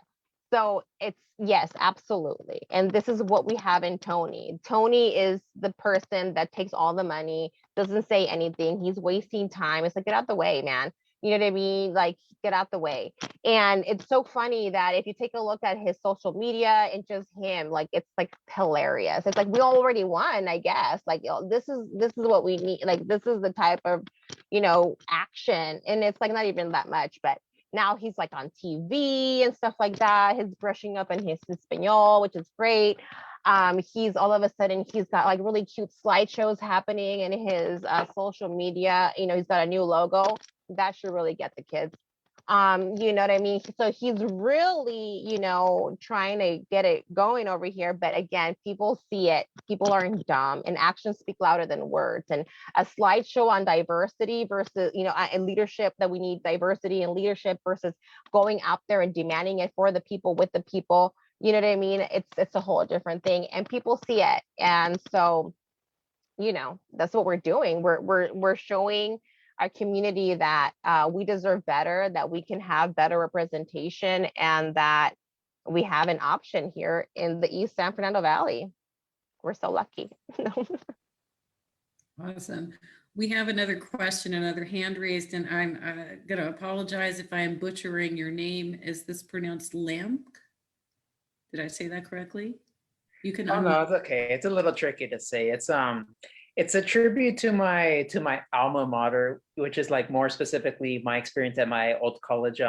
So it's, yes, absolutely. And this is what we have in Tony. Tony is the person that takes all the money, doesn't say anything. He's wasting time. It's like, get out the way, man. You know what I mean? Get out the way. And it's so funny that if you take a look at his social media and just him, it's hilarious. It's we already won, I guess. This is what we need. This is the type of, action. And it's not even that much, but now he's on TV and stuff like that. He's brushing up in his Espanol, which is great. He's all of a sudden, he's got really cute slideshows happening in his social media. He's got a new logo that should really get the kids. You know what I mean? So he's really, trying to get it going over here. But again, people see it. People aren't dumb, and actions speak louder than words. And a slideshow on diversity versus, and leadership, that we need diversity and leadership versus going out there and demanding it for the people, with the people. You know what I mean? It's a whole different thing, and people see it. And so, that's what we're doing. We're showing our community that we deserve better, that we can have better representation, and that we have an option here in the East San Fernando Valley. We're so lucky. Awesome. We have another question, another hand raised, and I'm going to apologize if I am butchering your name. Is this pronounced Lamk? Did I say that correctly? You can. Oh no, it's okay. It's a little tricky to say. It's a tribute to my alma mater, which is like more specifically my experience at my old college,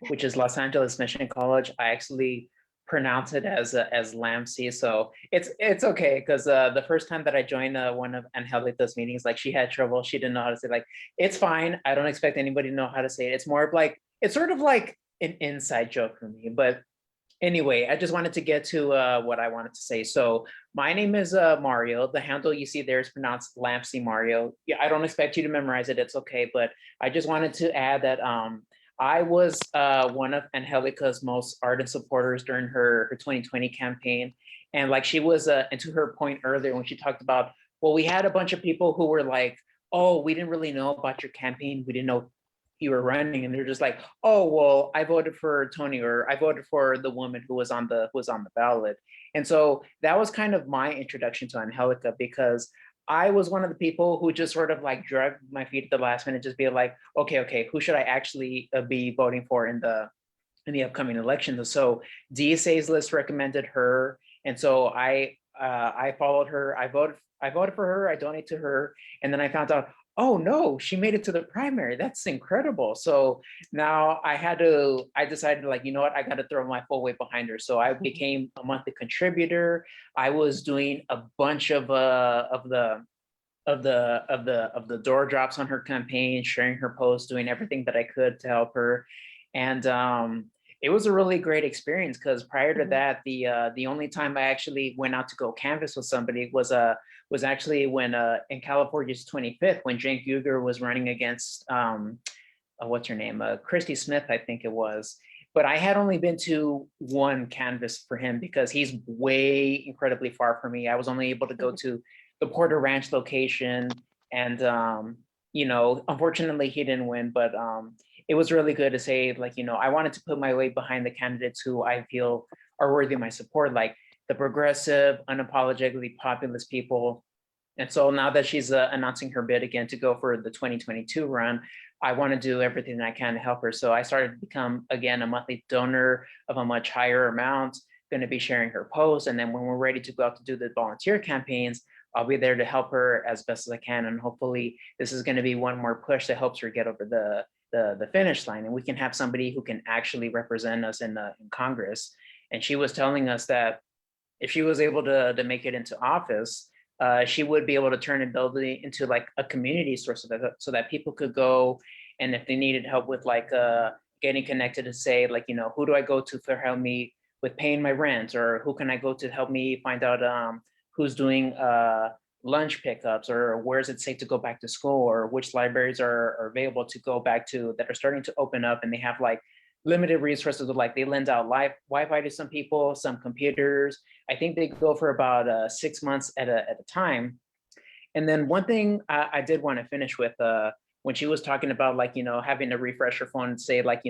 which is Los Angeles Mission College. I actually pronounce it as Lamsey, so it's okay, because the first time that I joined one of Angelica's meetings, like, she had trouble. She didn't know how to say, like, it's fine. I don't expect anybody to know how to say it. It's more of like, it's sort of like an inside joke for me, but. Anyway, I just wanted to get to what I wanted to say. So my name is Mario. The handle you see there is pronounced Lampsey Mario. Yeah, I don't expect you to memorize it. It's okay. But I just wanted to add that I was one of Angelica's most ardent supporters during her 2020 campaign. And like, she was, and to her point earlier when she talked about, well, we had a bunch of people who were like, oh, we didn't really know about your campaign. We didn't know you were running, and they're just like, oh, well, I voted for Tony, or I voted for the woman who was on the ballot. And so that was kind of my introduction to Angelica, because I was one of the people who just sort of like dragged my feet at the last minute, just be like, okay, who should I actually be voting for in the upcoming election? So DSA's list recommended her, and so I followed her. I voted for her. I donated to her, and then I found out, oh no, she made it to the primary. That's incredible. So now I decided, like, you know what, I got to throw my full weight behind her. So I became a monthly contributor. I was doing a bunch of the door drops on her campaign, sharing her posts, doing everything that I could to help her. And it was a really great experience, because prior to that, the only time I actually went out to go canvass with somebody was actually when in California's 25th, when Cenk Uygur was running against what's her name, Christy Smith, I think it was. But I had only been to one canvass for him, because he's way incredibly far from me. I was only able to go to the Porter Ranch location, and unfortunately he didn't win, but it was really good to say, like, I wanted to put my weight behind the candidates who I feel are worthy of my support, like the progressive, unapologetically populist people. And so now that she's announcing her bid again to go for the 2022 run, I want to do everything that I can to help her. So I started to become, again, a monthly donor of a much higher amount, going to be sharing her posts. And then when we're ready to go out to do the volunteer campaigns, I'll be there to help her as best as I can. And hopefully this is going to be one more push that helps her get over the finish line, and we can have somebody who can actually represent us in Congress. And she was telling us that if she was able to make it into office, she would be able to turn and build it into like a community source, so that people could go, and if they needed help with like getting connected, to say, like, who do I go to for help me with paying my rent, or who can I go to help me find out who's doing lunch pickups, or where is it safe to go back to school, or which libraries are available to go back to that are starting to open up, and they have like limited resources, like they lend out Wi-Fi to some people, some computers. I think they go for about 6 months at a time. And then one thing I did want to finish with, when she was talking about, like, having to refresh her phone and say, like,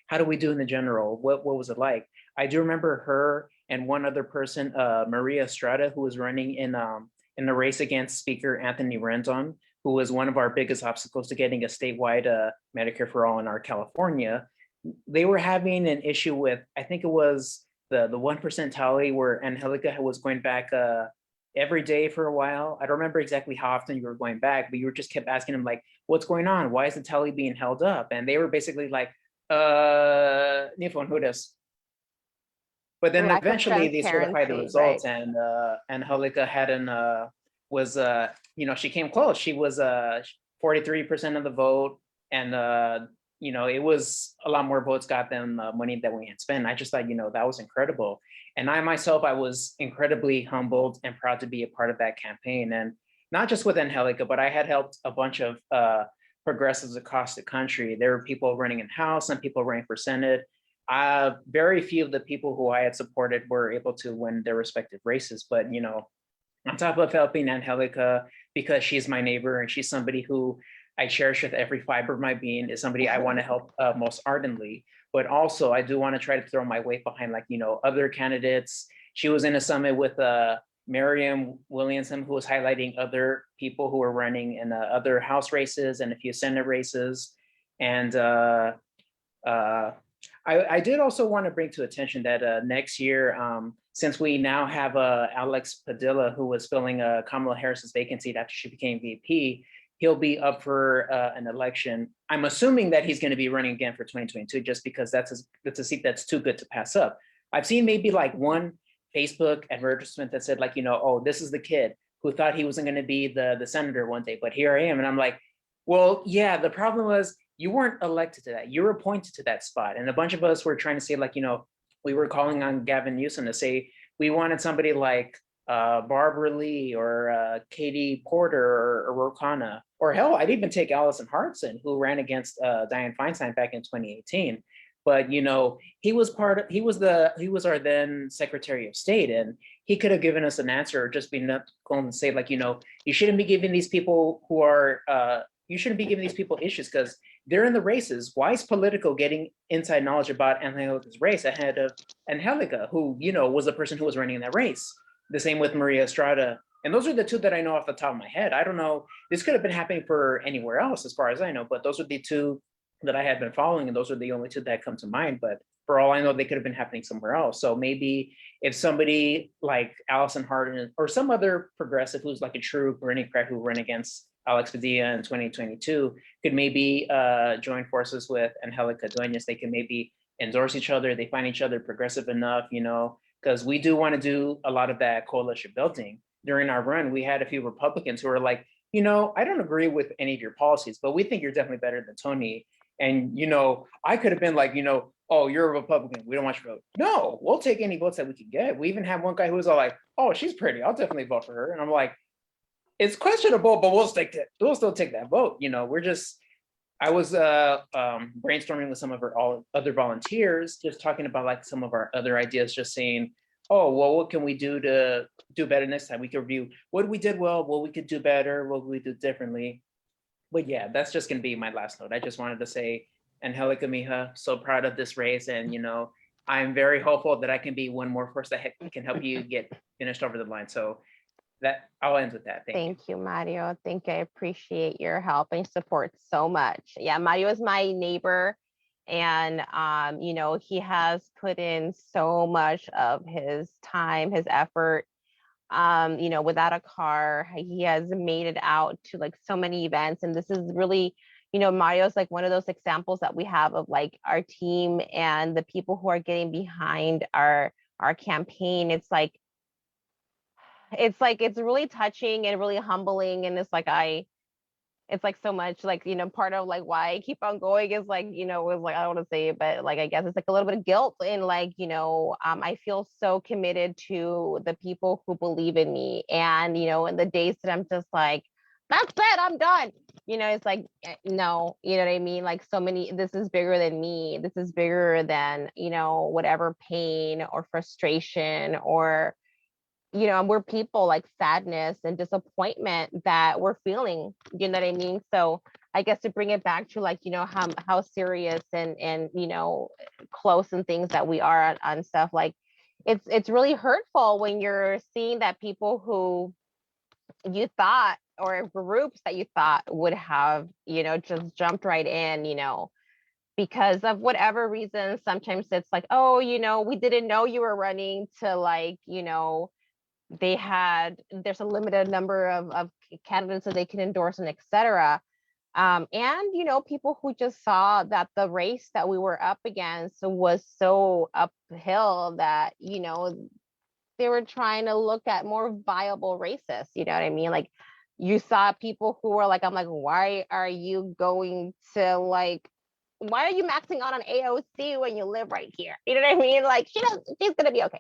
how do we do in the general? What was it like? I do remember her and one other person, Maria Estrada, who was running in the race against Speaker Anthony Rendon, who was one of our biggest obstacles to getting a statewide Medicare for all in our California. They were having an issue with, I think it was the 1% tally, where Angelica was going back every day for a while. I don't remember exactly how often you were going back, but you were just kept asking them, like, what's going on? Why is the tally being held up? And they were basically like, Nifon Hudas. But then eventually they certified the results, right? And Angelica she came close. She was 43% of the vote, and it was a lot more votes got than the money that we had spent. I just thought, that was incredible. And I myself, I was incredibly humbled and proud to be a part of that campaign. And not just with Angelica, but I had helped a bunch of progressives across the country. There were people running in House and people running for Senate. Very few of the people who I had supported were able to win their respective races. But, on top of helping Angelica, because she's my neighbor and she's somebody who I cherish with every fiber of my being, is somebody I want to help most ardently. But also I do want to try to throw my weight behind other candidates. She was in a summit with Mariam Williamson, who was highlighting other people who were running in other House races and a few Senate races. And I did also want to bring to attention that next year, since we now have Alex Padilla, who was filling Kamala Harris's vacancy after she became VP, he'll be up for an election. I'm assuming that he's going to be running again for 2022, just because that's a seat that's too good to pass up. I've seen maybe one Facebook advertisement that said oh, this is the kid who thought he wasn't going to be the senator one day, but here I am. And I'm like, well, yeah, the problem was you weren't elected to that. You were appointed to that spot. And a bunch of us were trying to say we were calling on Gavin Newsom to say we wanted somebody like Barbara Lee or Katie Porter or Rokana, or hell, I'd even take Allison Hartson, who ran against Dianne Feinstein back in 2018. But he was our then Secretary of State, and he could have given us an answer or just been going to say you shouldn't be giving these people you shouldn't be giving these people issues because they're in the races. Why is Politico getting inside knowledge about Angelica's race ahead of Angelica, who was the person who was running in that race? The same with Maria Estrada. And those are the two that I know off the top of my head. I don't know, this could have been happening for anywhere else as far as I know, but those are the two that I had been following, and those are the only two that come to mind. But for all I know, they could have been happening somewhere else. So maybe if somebody like Allison Hardin or some other progressive who's like a true Bernie crack who ran against Alex Padilla in 2022 could maybe join forces with Angelica Dueñas, they can maybe endorse each other. They find each other progressive enough, because we do want to do a lot of that coalition building. During our run, we had a few Republicans who were like, I don't agree with any of your policies, but we think you're definitely better than Tony. And, I could have been like, oh, you're a Republican, we don't want your vote. No, we'll take any votes that we can get. We even have one guy who was all like, oh, she's pretty, I'll definitely vote for her. And I'm like, it's questionable, but we'll still take that vote. I was brainstorming with some of our other volunteers, just talking about some of our other ideas, just saying, oh, well, what can we do to do better next time? We could review what we did well, what we could do better, what we do differently. But yeah, that's just going to be my last note. I just wanted to say, Angelica Mija, so proud of this race. And, I'm very hopeful that I can be one more force that can help you get finished over the line. So that I'll end with that. Thank you, Mario. Thank you. I appreciate your help and support so much. Yeah, Mario is my neighbor, and he has put in so much of his time, his effort. Without a car, he has made it out to so many events, and this is really, Mario's one of those examples that we have of our team and the people who are getting behind our campaign. It's really touching and really humbling, and it's so much part of why I keep on going is I don't want to say it, but I guess it's a little bit of guilt and I feel so committed to the people who believe in me, and in the days that I'm just that's it, I'm done, it's no, you know what I mean, so many, this is bigger than me, this is bigger than whatever pain or frustration or we're people sadness and disappointment that we're feeling, you know what I mean? So I guess to bring it back to how serious and close and things that we are on stuff, it's really hurtful when you're seeing that people who you thought or groups that you thought would have just jumped right in, because of whatever reason. Sometimes it's oh, we didn't know you were running, to there's a limited number of candidates that they can endorse and etc. And people who just saw that the race that we were up against was so uphill that they were trying to look at more viable races, you know what I mean? You saw people who were I'm why are you going to why are you maxing out on AOC when you live right here? You know what I mean? Like she's gonna be okay.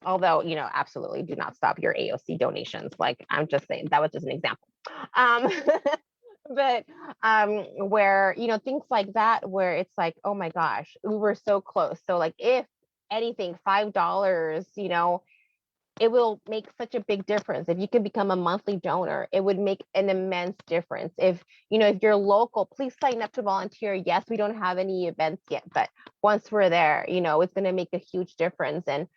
Although, you know, absolutely do not stop your AOC donations. Like I'm just saying, that was just an example. But where, you know, things like that, where it's like, oh my gosh, we were so close. So like if anything, $5, you know, it will make such a big difference. If you can become a monthly donor, it would make an immense difference. If, you know, if you're local, please sign up to volunteer. Yes, we don't have any events yet, but once we're there, you know, it's going to make a huge difference. And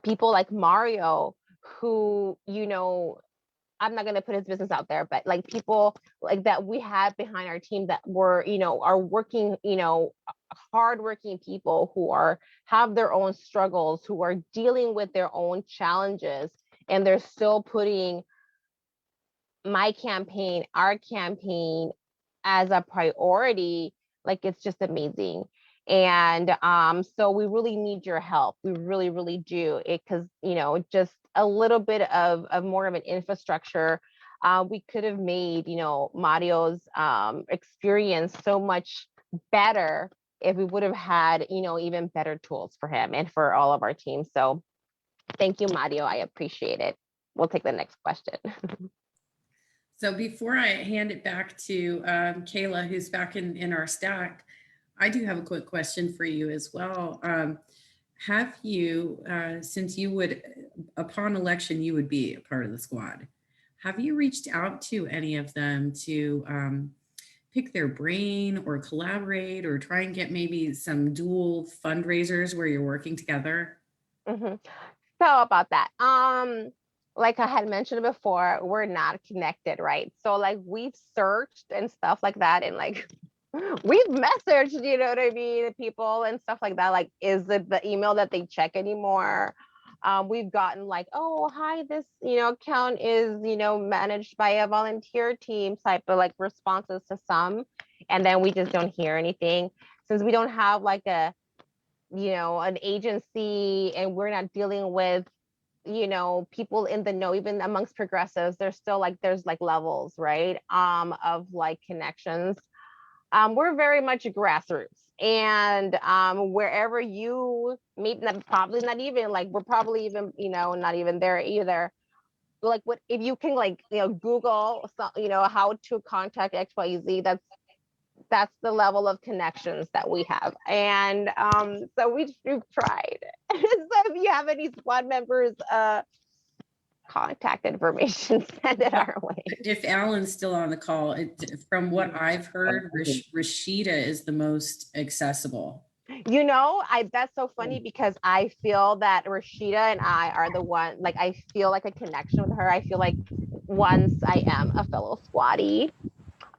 people like Mario, who, you know, I'm not going to put his business out there, but like people like that we have behind our team that were, you know, are working, you know, hardworking people who have their own struggles, who are dealing with their own challenges, and they're still putting my campaign, our campaign as a priority. Like it's just amazing. And so we really need your help. We really, really do it, because, you know, just a little bit of more of an infrastructure, we could have made, you know, Mario's experience so much better if we would have had, you know, even better tools for him and for all of our teams. So thank you, Mario. I appreciate it. We'll take the next question. So before I hand it back to Kayla, who's back in our stack, I do have a quick question for you as well. Have you, since you would, upon election, you would be a part of the squad, have you reached out to any of them to pick their brain or collaborate or try and get maybe some dual fundraisers where you're working together? So about that, like I had mentioned before, we're not connected, right? So like we've searched and stuff like that, and like we've messaged, you know what I mean, people and stuff like that. Like, is it the email that they check anymore? We've gotten like, oh, hi, this, you know, account is, you know, managed by a volunteer team type of like responses to some, and then we just don't hear anything. Since we don't have like a, you know, an agency, and we're not dealing with, you know, people in the know, even amongst progressives, there's still like, there's like levels, right, of like connections. We're very much grassroots, and wherever you meet, probably not even like, we're probably even, you know, not even there either. Like, what if you can, like, you know, Google, you know, how to contact XYZ, that's the level of connections that we have. And so we've tried. So if you have any squad members, contact information, send it our way. If Alan's still on the call, from what I've heard, Rashida is the most accessible. You know, that's so funny, because I feel that Rashida and I are the one, like, I feel like a connection with her. I feel like once I am a fellow squattee,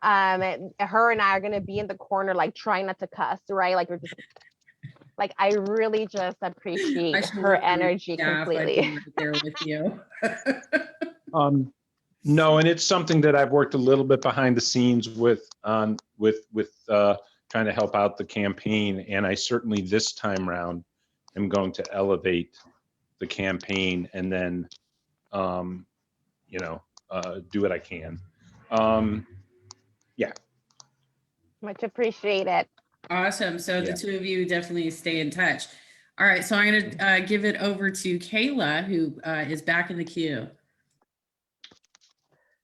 her and I are gonna be in the corner, like trying not to cuss, right? Like we're just like, I really just appreciate her energy completely. Right there with you. No, and it's something that I've worked a little bit behind the scenes with trying to help out the campaign, and I certainly this time round am going to elevate the campaign, and then you know, do what I can. Yeah. Much appreciated. Awesome. So the two of you definitely stay in touch. All right. So I'm going to give it over to Kayla, who is back in the queue.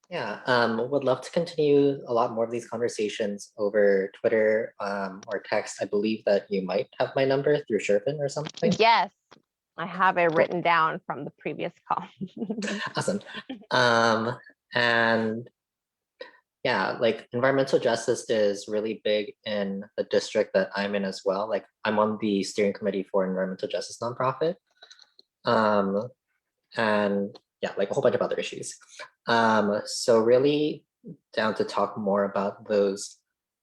Yeah, would love to continue a lot more of these conversations over Twitter or text. I believe that you might have my number through Sherpin or something. Yes, I have it written down from the previous call. Awesome. And yeah, like environmental justice is really big in the district that I'm in as well. Like I'm on the steering committee for environmental justice nonprofit. And yeah, like a whole bunch of other issues. So really down to talk more about those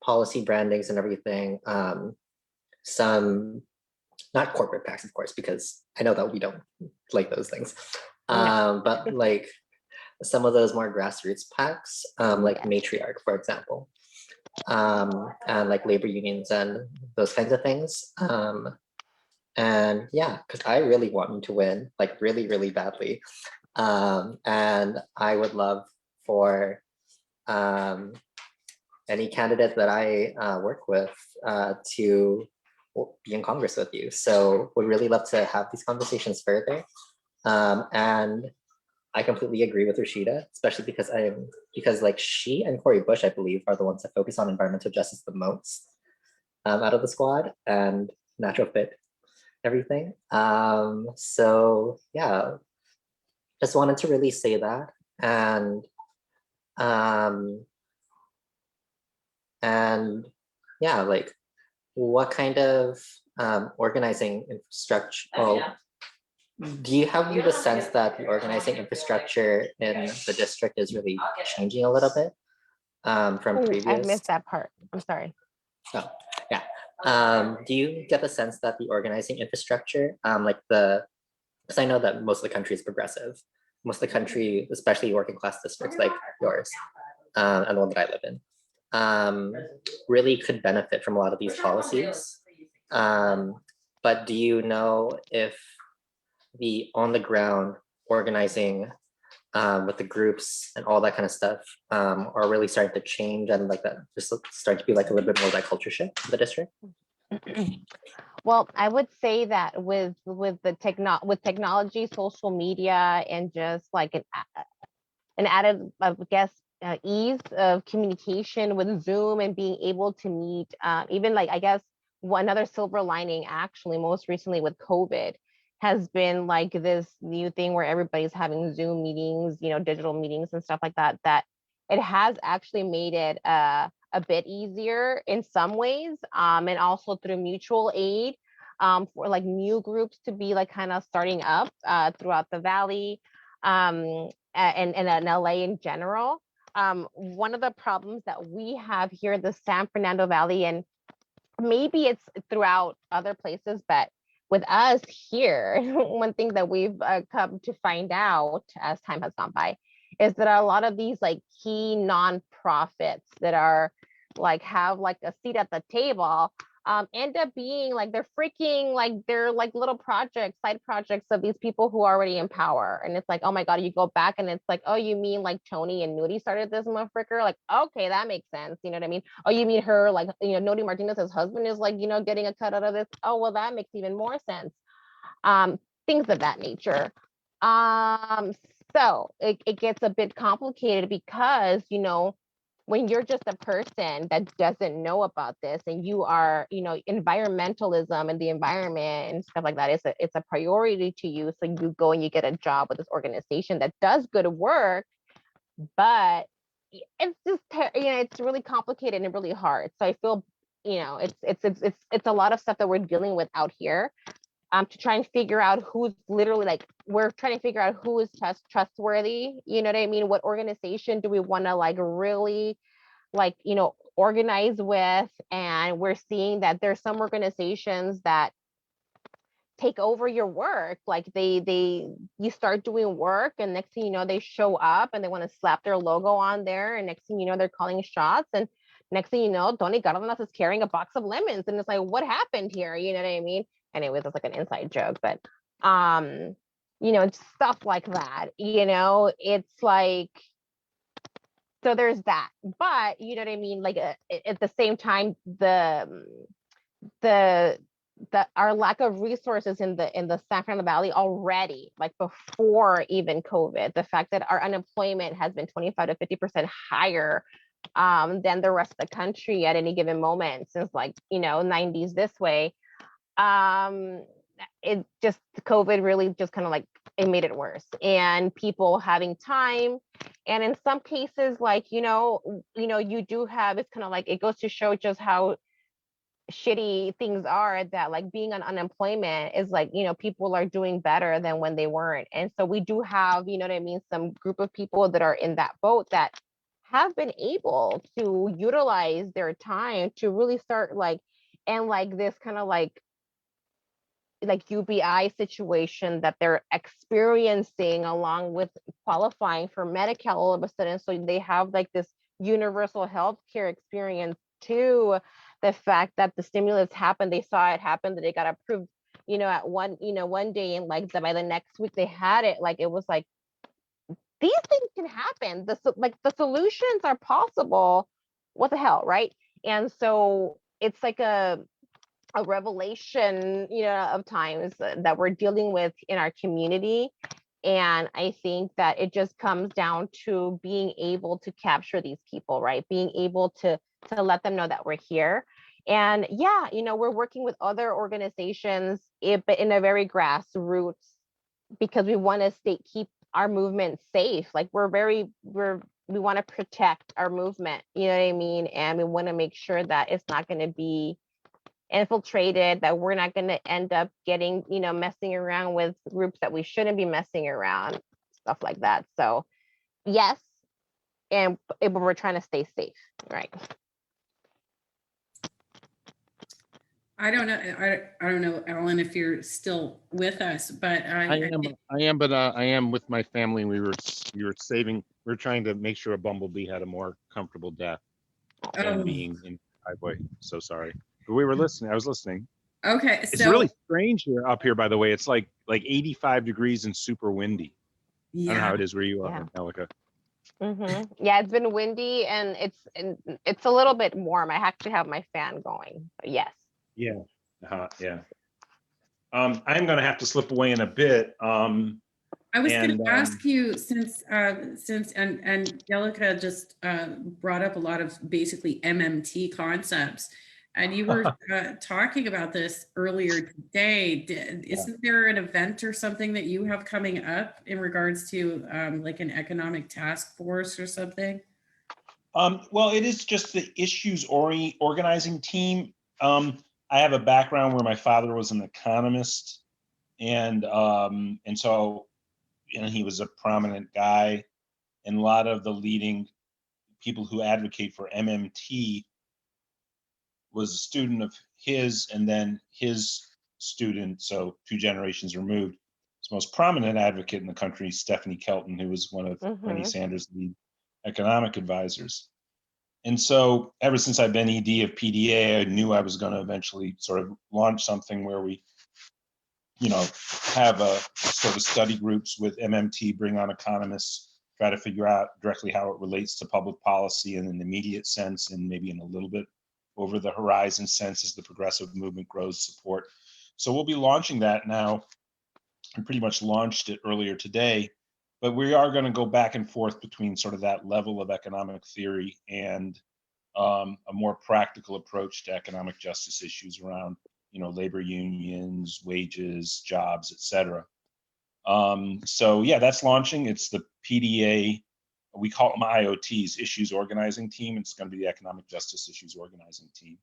policy brandings and everything. Some, not corporate PACs, of course, because I know that we don't like those things. But like some of those more grassroots PACs, like Matriarch, for example, and like labor unions and those kinds of things. And yeah, because I really want you to win, like really, really badly. And I would love for any candidate that I work with to be in Congress with you. So would really love to have these conversations further. And I completely agree with Rashida, especially because like she and Cori Bush, I believe, are the ones that focus on environmental justice the most out of the squad, and natural fit, everything. So yeah, just wanted to really say that. And yeah, like what kind of organizing infrastructure, do you have the sense that the organizing infrastructure in the district is really changing a little bit from Ooh, I previous? missed that part. I'm sorry. Oh, yeah. Do you get the sense that the organizing infrastructure, because I know that most of the country is progressive, most of the country, especially working class districts like yours and the one that I live in, really could benefit from a lot of these policies. But do you know if the on the ground organizing with the groups and all that kind of stuff are really starting to change, and like that just start to be like a little bit more like culture shift in the district? Well, I would say that with technology, social media, and just like an added, I guess, ease of communication with Zoom and being able to meet, even like, I guess, another silver lining actually most recently with COVID has been like this new thing where everybody's having Zoom meetings, digital meetings and stuff like that, that it has actually made it a bit easier in some ways, and also through mutual aid for like new groups to be like kind of starting up throughout the Valley and in LA in general. One of the problems that we have here in the San Fernando Valley, and maybe it's throughout other places, but with us here, one thing that we've come to find out as time has gone by is that a lot of these like key nonprofits that are like have like a seat at the table end up being like they're like little projects, side projects of these people who are already in power. And it's like, oh my God, you go back and it's like, oh, you mean like Tony and Nudie started this motherfucker? Like, okay, that makes sense. You know what I mean? Oh, you mean her, like, Nodi Martinez's husband is like, getting a cut out of this. Oh, well, that makes even more sense. Things of that nature. So it gets a bit complicated because, when you're just a person that doesn't know about this and you are, environmentalism and the environment and stuff like that, it's a priority to you. So you go and you get a job with this organization that does good work, but it's just, it's really complicated and really hard. So I feel, it's a lot of stuff that we're dealing with out here. To try and figure out who's literally like, we're trying to figure out who is trustworthy, you know what I mean? What organization do we want to like really like, organize with? And we're seeing that there's some organizations that take over your work. Like you start doing work and next thing you know, they show up and they want to slap their logo on there. And next thing you know, they're calling shots. And next thing you know, Tony Cárdenas is carrying a box of lemons. And it's like, what happened here? You know what I mean? Anyways, that's like an inside joke, but it's stuff like that, it's like, so there's that. But you know what I mean? Like at the same time, our lack of resources in the San Fernando Valley already, like before even COVID, the fact that our unemployment has been 25 to 50% higher than the rest of the country at any given moment since like, 90s this way. It just, COVID really just kind of like, it made it worse, and people having time. And in some cases, like, you do have, it's kind of like, it goes to show just how shitty things are, that like being on unemployment is like, people are doing better than when they weren't. And so we do have, some group of people that are in that boat that have been able to utilize their time to really start like, and like this kind of like UBI situation that they're experiencing along with qualifying for Medi-Cal all of a sudden. So they have like this universal health care experience too. The fact that the stimulus happened, they saw it happen, that they got approved, at one day, and like by the next week they had it. Like it was like, these things can happen. The solutions are possible what the hell, right? And so it's like a revelation, of times that we're dealing with in our community. And I think that it just comes down to being able to capture these people, right? Being able to let them know that we're here. And yeah, we're working with other organizations, but in a very grassroots, because we want to keep our movement safe. Like we want to protect our movement, you know what I mean? And we want to make sure that it's not going to be infiltrated, that we're not going to end up getting, messing around with groups that we shouldn't be messing around, stuff like that. So yes, but we're trying to stay safe, right? I don't know. I don't know, Alan, if you're still with us, but I am, but I am with my family. We were trying to make sure a bumblebee had a more comfortable death than being in the driveway. So sorry. But we were listening. I was listening. Okay, It's so really strange here up here, by the way. It's like 85 degrees and super windy. I don't know how it is where you are, Angelica. Yeah, it's been windy and it's a little bit warm. I actually have my fan going, but yes. Yeah. Yeah. I'm going to have to slip away in a bit. I was going to ask you, since Angelica just brought up a lot of basically MMT concepts, and you were talking about this earlier today. Isn't there an event or something that you have coming up in regards to like an economic task force or something? Well, it is just the issues organizing team. I have a background where my father was an economist, and so he was a prominent guy, and a lot of the leading people who advocate for MMT was a student of his, and then his student, so 2 generations removed. His most prominent advocate in the country, Stephanie Kelton, who was one of Bernie Sanders' lead economic advisors. And so ever since I've been ED of PDA, I knew I was going to eventually sort of launch something where we, have a sort of study groups with MMT, bring on economists, try to figure out directly how it relates to public policy in an immediate sense, and maybe in a little bit over the horizon sense as the progressive movement grows support. So we'll be launching that now. We pretty much launched it earlier today, but we are going to go back and forth between sort of that level of economic theory and a more practical approach to economic justice issues around, labor unions, wages, jobs, et cetera. So yeah, that's launching. It's the PDA, we call them IOTs, Issues Organizing Team. It's going to be the Economic Justice Issues Organizing Team.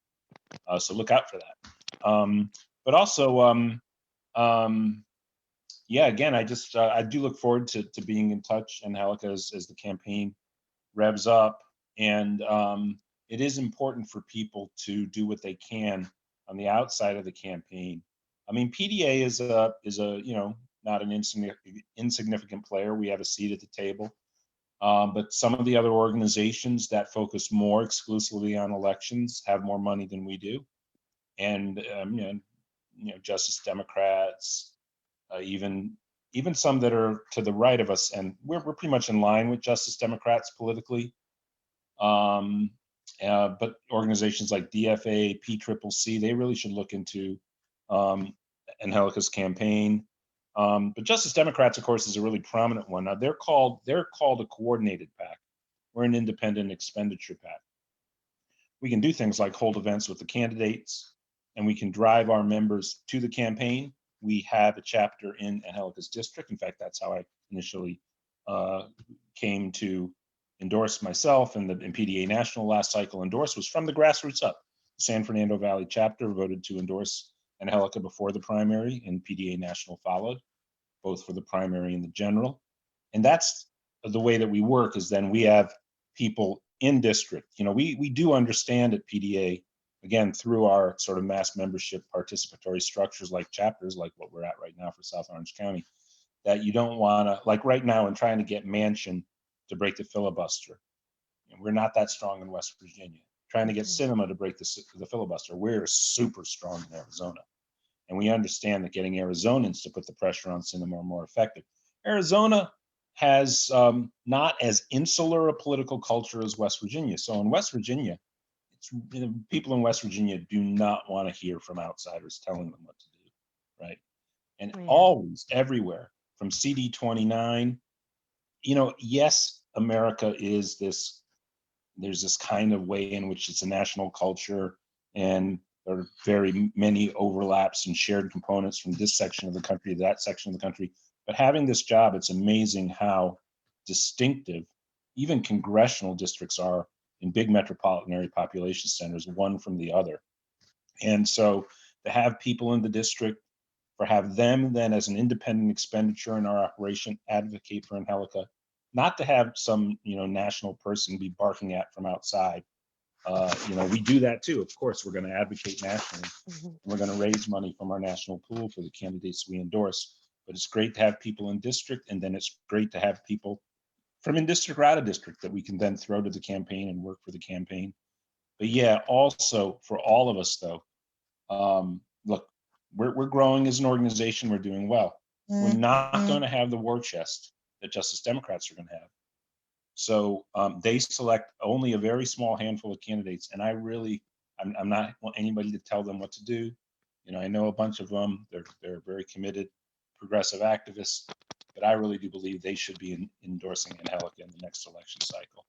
So look out for that. But also, yeah, again, I do look forward to being in touch, Angelica, as the campaign revs up. And it is important for people to do what they can on the outside of the campaign. I mean, PDA is a not an insignificant player. We have a seat at the table. But some of the other organizations that focus more exclusively on elections have more money than we do. And Justice Democrats, even some that are to the right of us, and we're pretty much in line with Justice Democrats politically. But organizations like DFA, PCCC, they really should look into Angelica's campaign. But Justice Democrats, of course, is a really prominent one. Now they're called a coordinated PAC. We're an independent expenditure PAC. We can do things like hold events with the candidates, and we can drive our members to the campaign. We have a chapter in Angelica's district. In fact, that's how I initially came to endorse myself, and the PDA National last cycle endorse was from the grassroots up. The San Fernando Valley chapter voted to endorse Angelica before the primary, and PDA National followed, both for the primary and the general. And that's the way that we work, is then we have people in district. We do understand at PDA, again, through our sort of mass membership participatory structures like chapters, like what we're at right now for South Orange County, that you don't want to, like right now in trying to get Manchin to break the filibuster. We're not that strong in West Virginia. Trying to get Sinema to break the filibuster, we're super strong in Arizona. And we understand that getting Arizonans to put the pressure on Sinema are more effective. Arizona has not as insular a political culture as West Virginia. So in West Virginia, people in West Virginia do not want to hear from outsiders telling them what to do, right? And Yeah. always, everywhere, from CD 29, yes, America is this, there's this kind of way in which it's a national culture, and there are very many overlaps and shared components from this section of the country to that section of the country. But having this job, it's amazing how distinctive even congressional districts are in big metropolitan area population centers, one from the other. And so to have people in the district, for have them then as an independent expenditure in our operation advocate for Angelica, not to have some national person be barking at from outside. We do that too. Of course, we're going to advocate nationally. We're going to raise money from our national pool for the candidates we endorse. But it's great to have people in district, and then it's great to have people from in district or out of district that we can then throw to the campaign and work for the campaign. But yeah, also for all of us though, look, we're growing as an organization. We're doing well. We're not going to have the war chest that Justice Democrats are going to have. So they select only a very small handful of candidates, and I'm not want anybody to tell them what to do. I know a bunch of them. They're very committed, progressive activists, but I really do believe they should be endorsing Angelica in the next election cycle.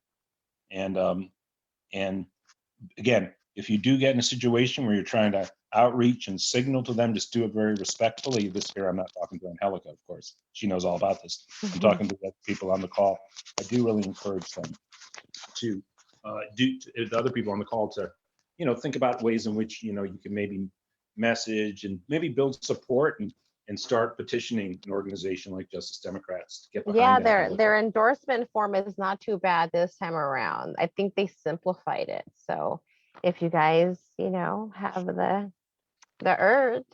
And again, if you do get in a situation where you're trying to outreach and signal to them, just do it very respectfully. This here, I'm not talking to Angelica, of course. She knows all about this. I'm talking to the people on the call. I do really encourage them to the other people on the call to, think about ways in which, you can maybe message and maybe build support and start petitioning an organization like Justice Democrats to get behind. Yeah, Angelica. their endorsement form is not too bad this time around. I think they simplified it. So if you guys, have the urge,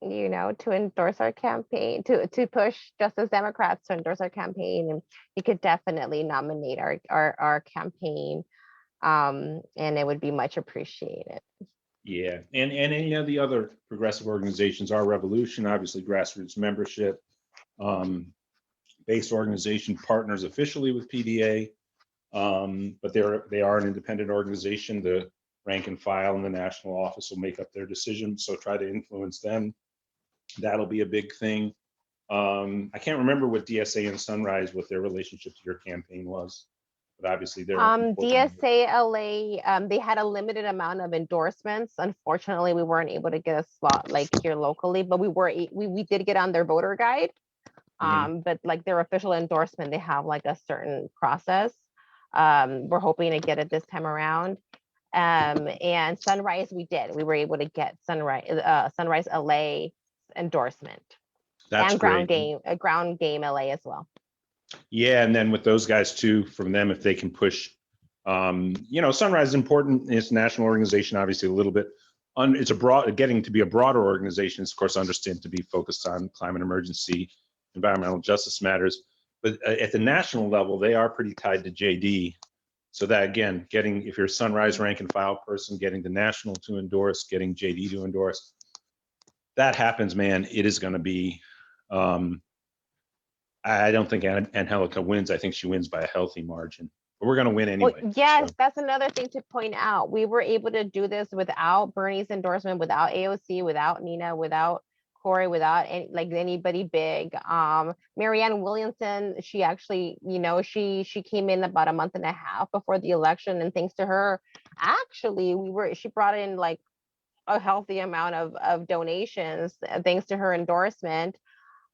to endorse our campaign, to push Justice Democrats to endorse our campaign, and you could definitely nominate our campaign, and it would be much appreciated. Yeah, and any of the other progressive organizations, our Revolution, obviously grassroots membership, base organization partners officially with PDA, but they are an independent organization. The rank and file in the national office will make up their decision, so try to influence them. That'll be a big thing. I can't remember what DSA and Sunrise, what their relationship to your campaign was. But obviously they're DSA LA, they had a limited amount of endorsements. Unfortunately, we weren't able to get a slot like here locally, but we did get on their voter guide. But like their official endorsement, they have like a certain process. We're hoping to get it this time around. And Sunrise, we were able to get Sunrise LA endorsement. That's and great. Ground Game LA as well. Yeah, and then with those guys too, from them, if they can push, Sunrise is important. It's a national organization, obviously a little bit. It's getting to be a broader organization. It's of course understand to be focused on climate emergency, environmental justice matters. But at the national level, they are pretty tied to JD. So that again, if you're a Sunrise rank and file person, getting the national to endorse, getting JD to endorse, that happens, man. It is going to be. I don't think Angelica wins. I think she wins by a healthy margin, but we're going to win anyway. Well, yes, so. That's another thing to point out. We were able to do this without Bernie's endorsement, without AOC, without Nina, without Corey, without anybody big. Marianne Williamson, she actually, she came in about a month and a half before the election, and thanks to her, actually, she brought in like a healthy amount of donations thanks to her endorsement.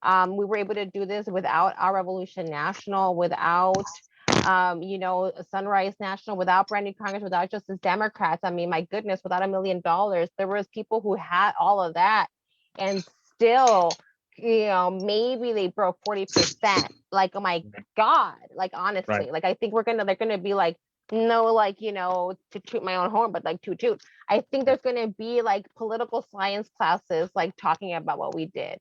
We were able to do this without Our Revolution National, without, Sunrise National, without Brand New Congress, without Justice Democrats. I mean, my goodness, without $1 million, there was people who had all of that and still, maybe they broke 40%. Like, oh my God, like, honestly, right. Like, I think they're going to be like, no, like, to toot my own horn, but like toot. I think there's going to be like political science classes, like talking about what we did.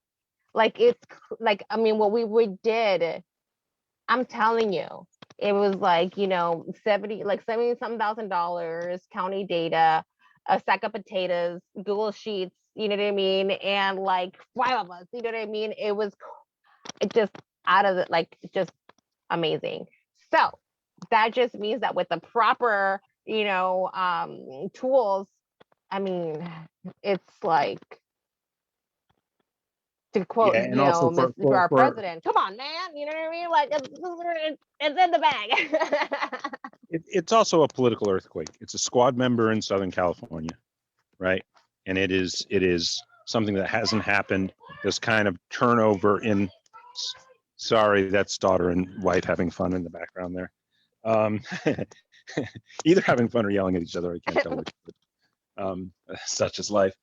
Like, it's like, I mean, what we did, I'm telling you, it was like, $70,000, county data, a sack of potatoes, Google Sheets, you know what I mean? And like 5 of us, you know what I mean? It just just amazing. So that just means that with the proper, tools. I mean, it's like, to quote, Yeah, and also for our president, come on, man, you know what I mean? Like, it's in the bag. it's also a political earthquake. It's a squad member in Southern California, right? And it is something that hasn't happened. This kind of turnover in, sorry, that's daughter and wife having fun in the background there. Either having fun or yelling at each other. I can't tell which. Such is life.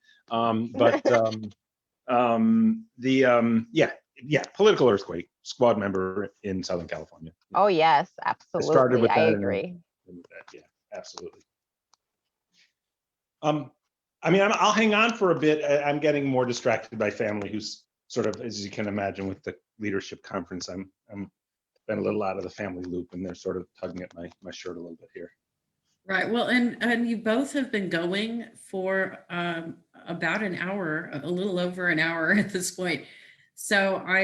Yeah, political earthquake, squad member in Southern California. Oh yes, absolutely. with I that agree. Yeah, absolutely. I mean, I'll hang on for a bit. I'm getting more distracted by family, who's sort of, as you can imagine, with the leadership conference. I'm been a little out of the family loop, and they're sort of tugging at my shirt a little bit here. Right. Well, and you both have been going for about an hour, a little over an hour at this point. So I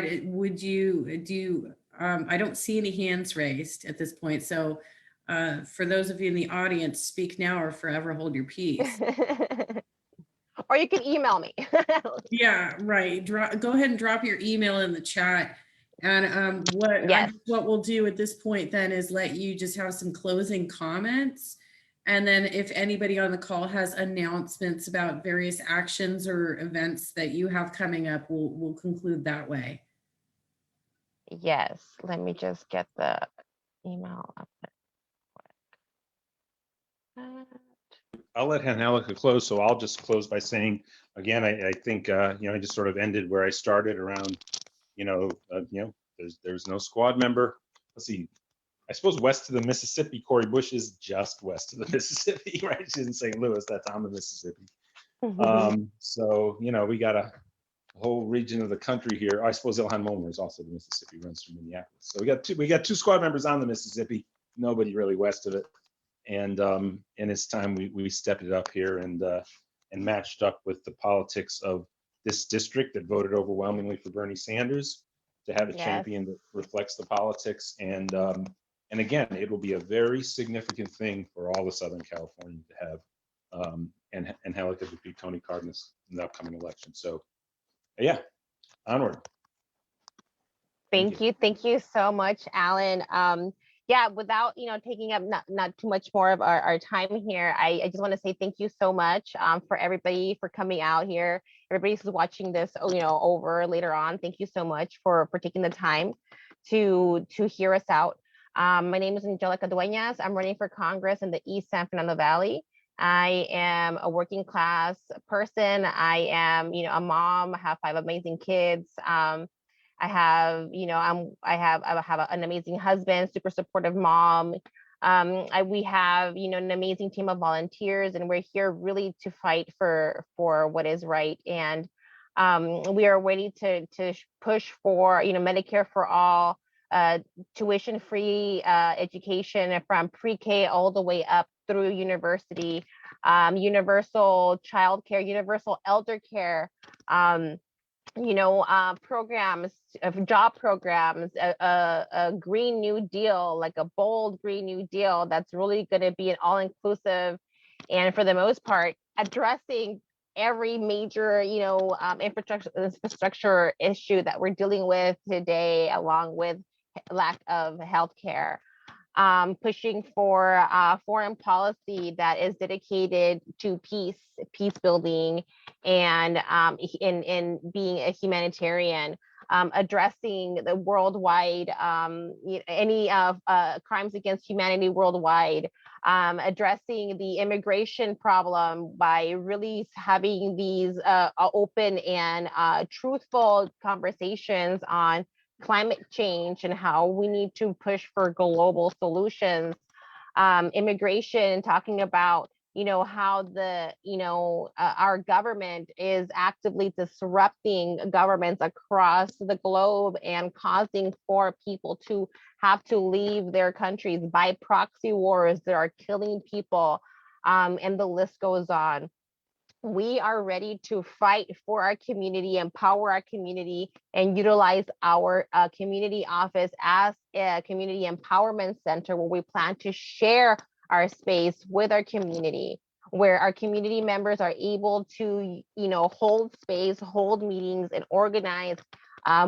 don't see any hands raised at this point. So for those of you in the audience, speak now or forever hold your peace. Or you can email me. Yeah, right. Go ahead and drop your email in the chat. And Yes. what we'll do at this point then is let you just have some closing comments. And then if anybody on the call has announcements about various actions or events that you have coming up, we'll conclude that way. Yes. Let me just get the email up there. I'll let Angelica close, so I'll just close by saying, again, I think I just sort of ended where I started around, there's no squad member. Let's see, I suppose west of the Mississippi, Cori Bush is just west of the Mississippi, right? She's in St. Louis, that's on the Mississippi. So we got a whole region of the country here. I suppose Ilhan Momer is also the Mississippi, runs through Minneapolis. So we got two squad members on the Mississippi, nobody really west of it. And it's time we stepped it up here and matched up with the politics of this district that voted overwhelmingly for Bernie Sanders to have a champion that reflects the politics. And again, it will be a very significant thing for all of Southern California to have and Angelica to beat Tony Cardenas in the upcoming election. So yeah, onward. Thank you so much, Alan. Yeah, without taking up not too much more of our time here, I just want to say thank you so much for everybody for coming out here. Everybody who's watching this over later on, thank you so much for taking the time to hear us out. My name is Angelica Duenas. I'm running for Congress in the East San Fernando Valley. I am a working class person. I am a mom. I have 5 amazing kids. I have an amazing husband, super supportive mom. We have, an amazing team of volunteers, and we're here really to fight for what is right. And we are ready to push for, Medicare for all, tuition-free education from pre-K all the way up through university, universal childcare, universal elder care, programs, job programs, a Green New Deal, like a bold Green New Deal that's really going to be an all-inclusive, and for the most part, addressing every major, infrastructure issue that we're dealing with today, along with lack of healthcare. Pushing for foreign policy that is dedicated to peace building, and in being a humanitarian, addressing the worldwide any crimes against humanity worldwide, addressing the immigration problem by really having these open and truthful conversations on climate change and how we need to push for global solutions, immigration, talking about, how the, our government is actively disrupting governments across the globe and causing for people to have to leave their countries by proxy wars that are killing people, and the list goes on. We are ready to fight for our community, empower our community, and utilize our community office as a community empowerment center where we plan to share our space with our community, where our community members are able to, hold space, hold meetings, and organize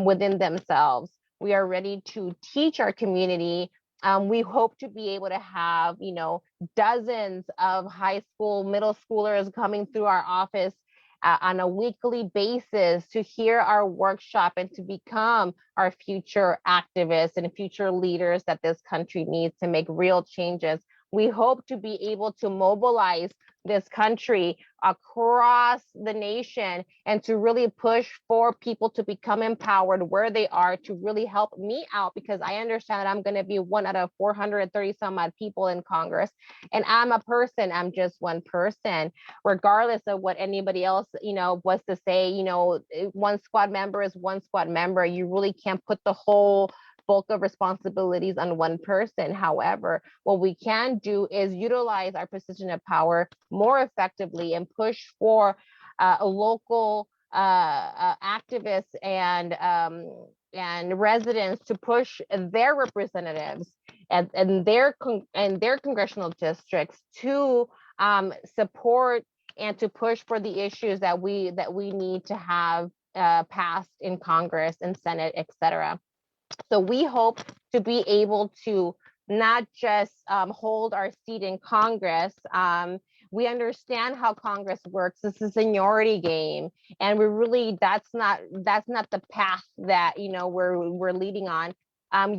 within themselves. We are ready to teach our community. We hope to be able to have, dozens of high school, middle schoolers coming through our office on a weekly basis to hear our workshop and to become our future activists and future leaders that this country needs to make real changes. We hope to be able to mobilize this country across the nation and to really push for people to become empowered where they are, to really help me out, because I understand that I'm going to be one out of 430 some odd people in Congress. And I'm a person, I'm just one person, regardless of what anybody else, was to say. One squad member is one squad member. You really can't put the whole bulk of responsibilities on one person. However, what we can do is utilize our position of power more effectively and push for local activists and residents to push their representatives and their congressional districts to support and to push for the issues that we need to have passed in Congress and Senate, etc. So we hope to be able to not just hold our seat in Congress. We understand how Congress works. It's a seniority game, and we really that's not the path that we're leading on.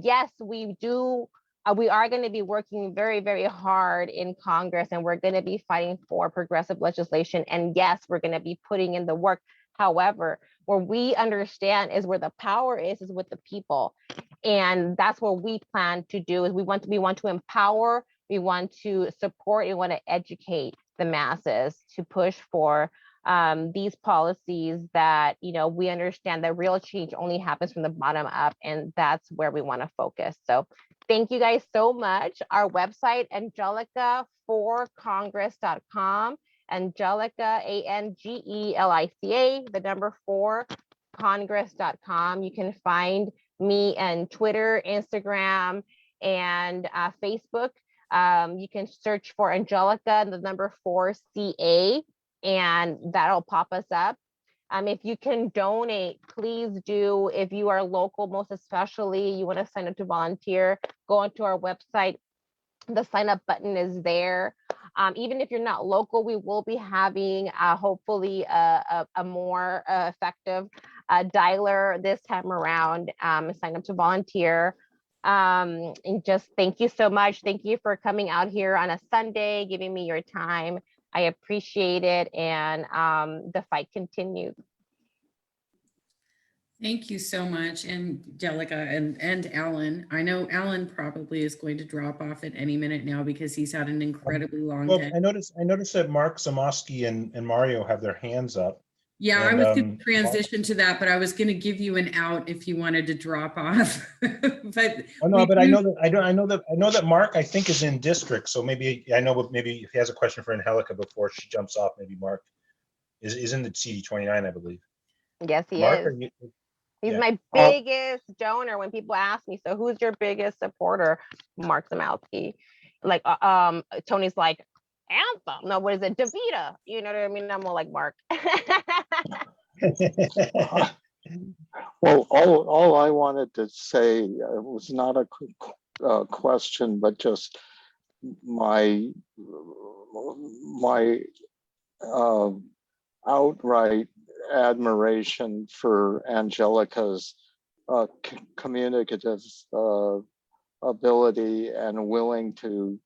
Yes, we do. We are going to be working very, very hard in Congress, and we're going to be fighting for progressive legislation. And yes, we're going to be putting in the work. However, where we understand is where the power is with the people. And that's what we plan to do. Is we want to empower, we want to support, we want to educate the masses to push for these policies that, we understand that real change only happens from the bottom up, and that's where we want to focus. So thank you guys so much. Our website, angelica4congress.com. Angelica, ANGELICA, the number 4, congress.com. You can find me on Twitter, Instagram, and Facebook. You can search for Angelica, the number 4 CA, and that'll pop us up. If you can donate, please do. If you are local, most especially, you want to sign up to volunteer, go onto our website. The sign up button is there. Even if you're not local, we will be having hopefully a more effective dialer this time around. Sign up to volunteer. And just thank you so much. Thank you for coming out here on a Sunday, giving me your time. I appreciate it. And the fight continues. Thank you so much, Angelica and Alan. I know Alan probably is going to drop off at any minute now because he's had an incredibly long Well, day. I noticed that Mark Zamoski and Mario have their hands up. Yeah, I And, was going to transition to that, but I was going to give you an out if you wanted to drop off. But oh no, but I know that Mark, I think, is in district. So maybe maybe if he has a question for Angelica before she jumps off, maybe Mark is in the CD29, I believe. Yes, he Mark, is. He's yeah. my biggest donor. When people ask me, so who's your biggest supporter? Mark Zamoski. Like Tony's like, Anthem. No, what is it? Davita. You know what I mean? I'm more like Mark. Well, all I wanted to say was not a question, but just my outright admiration for Angelica's communicative ability and willing to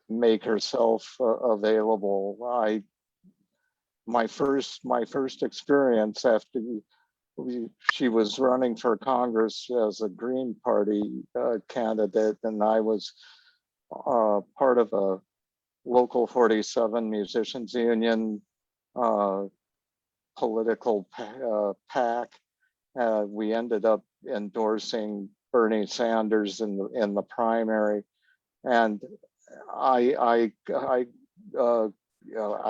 make herself available. My first experience after she was running for Congress as a Green Party candidate, and I was part of a local 47 musicians union political PAC. We ended up endorsing Bernie Sanders in the primary, and I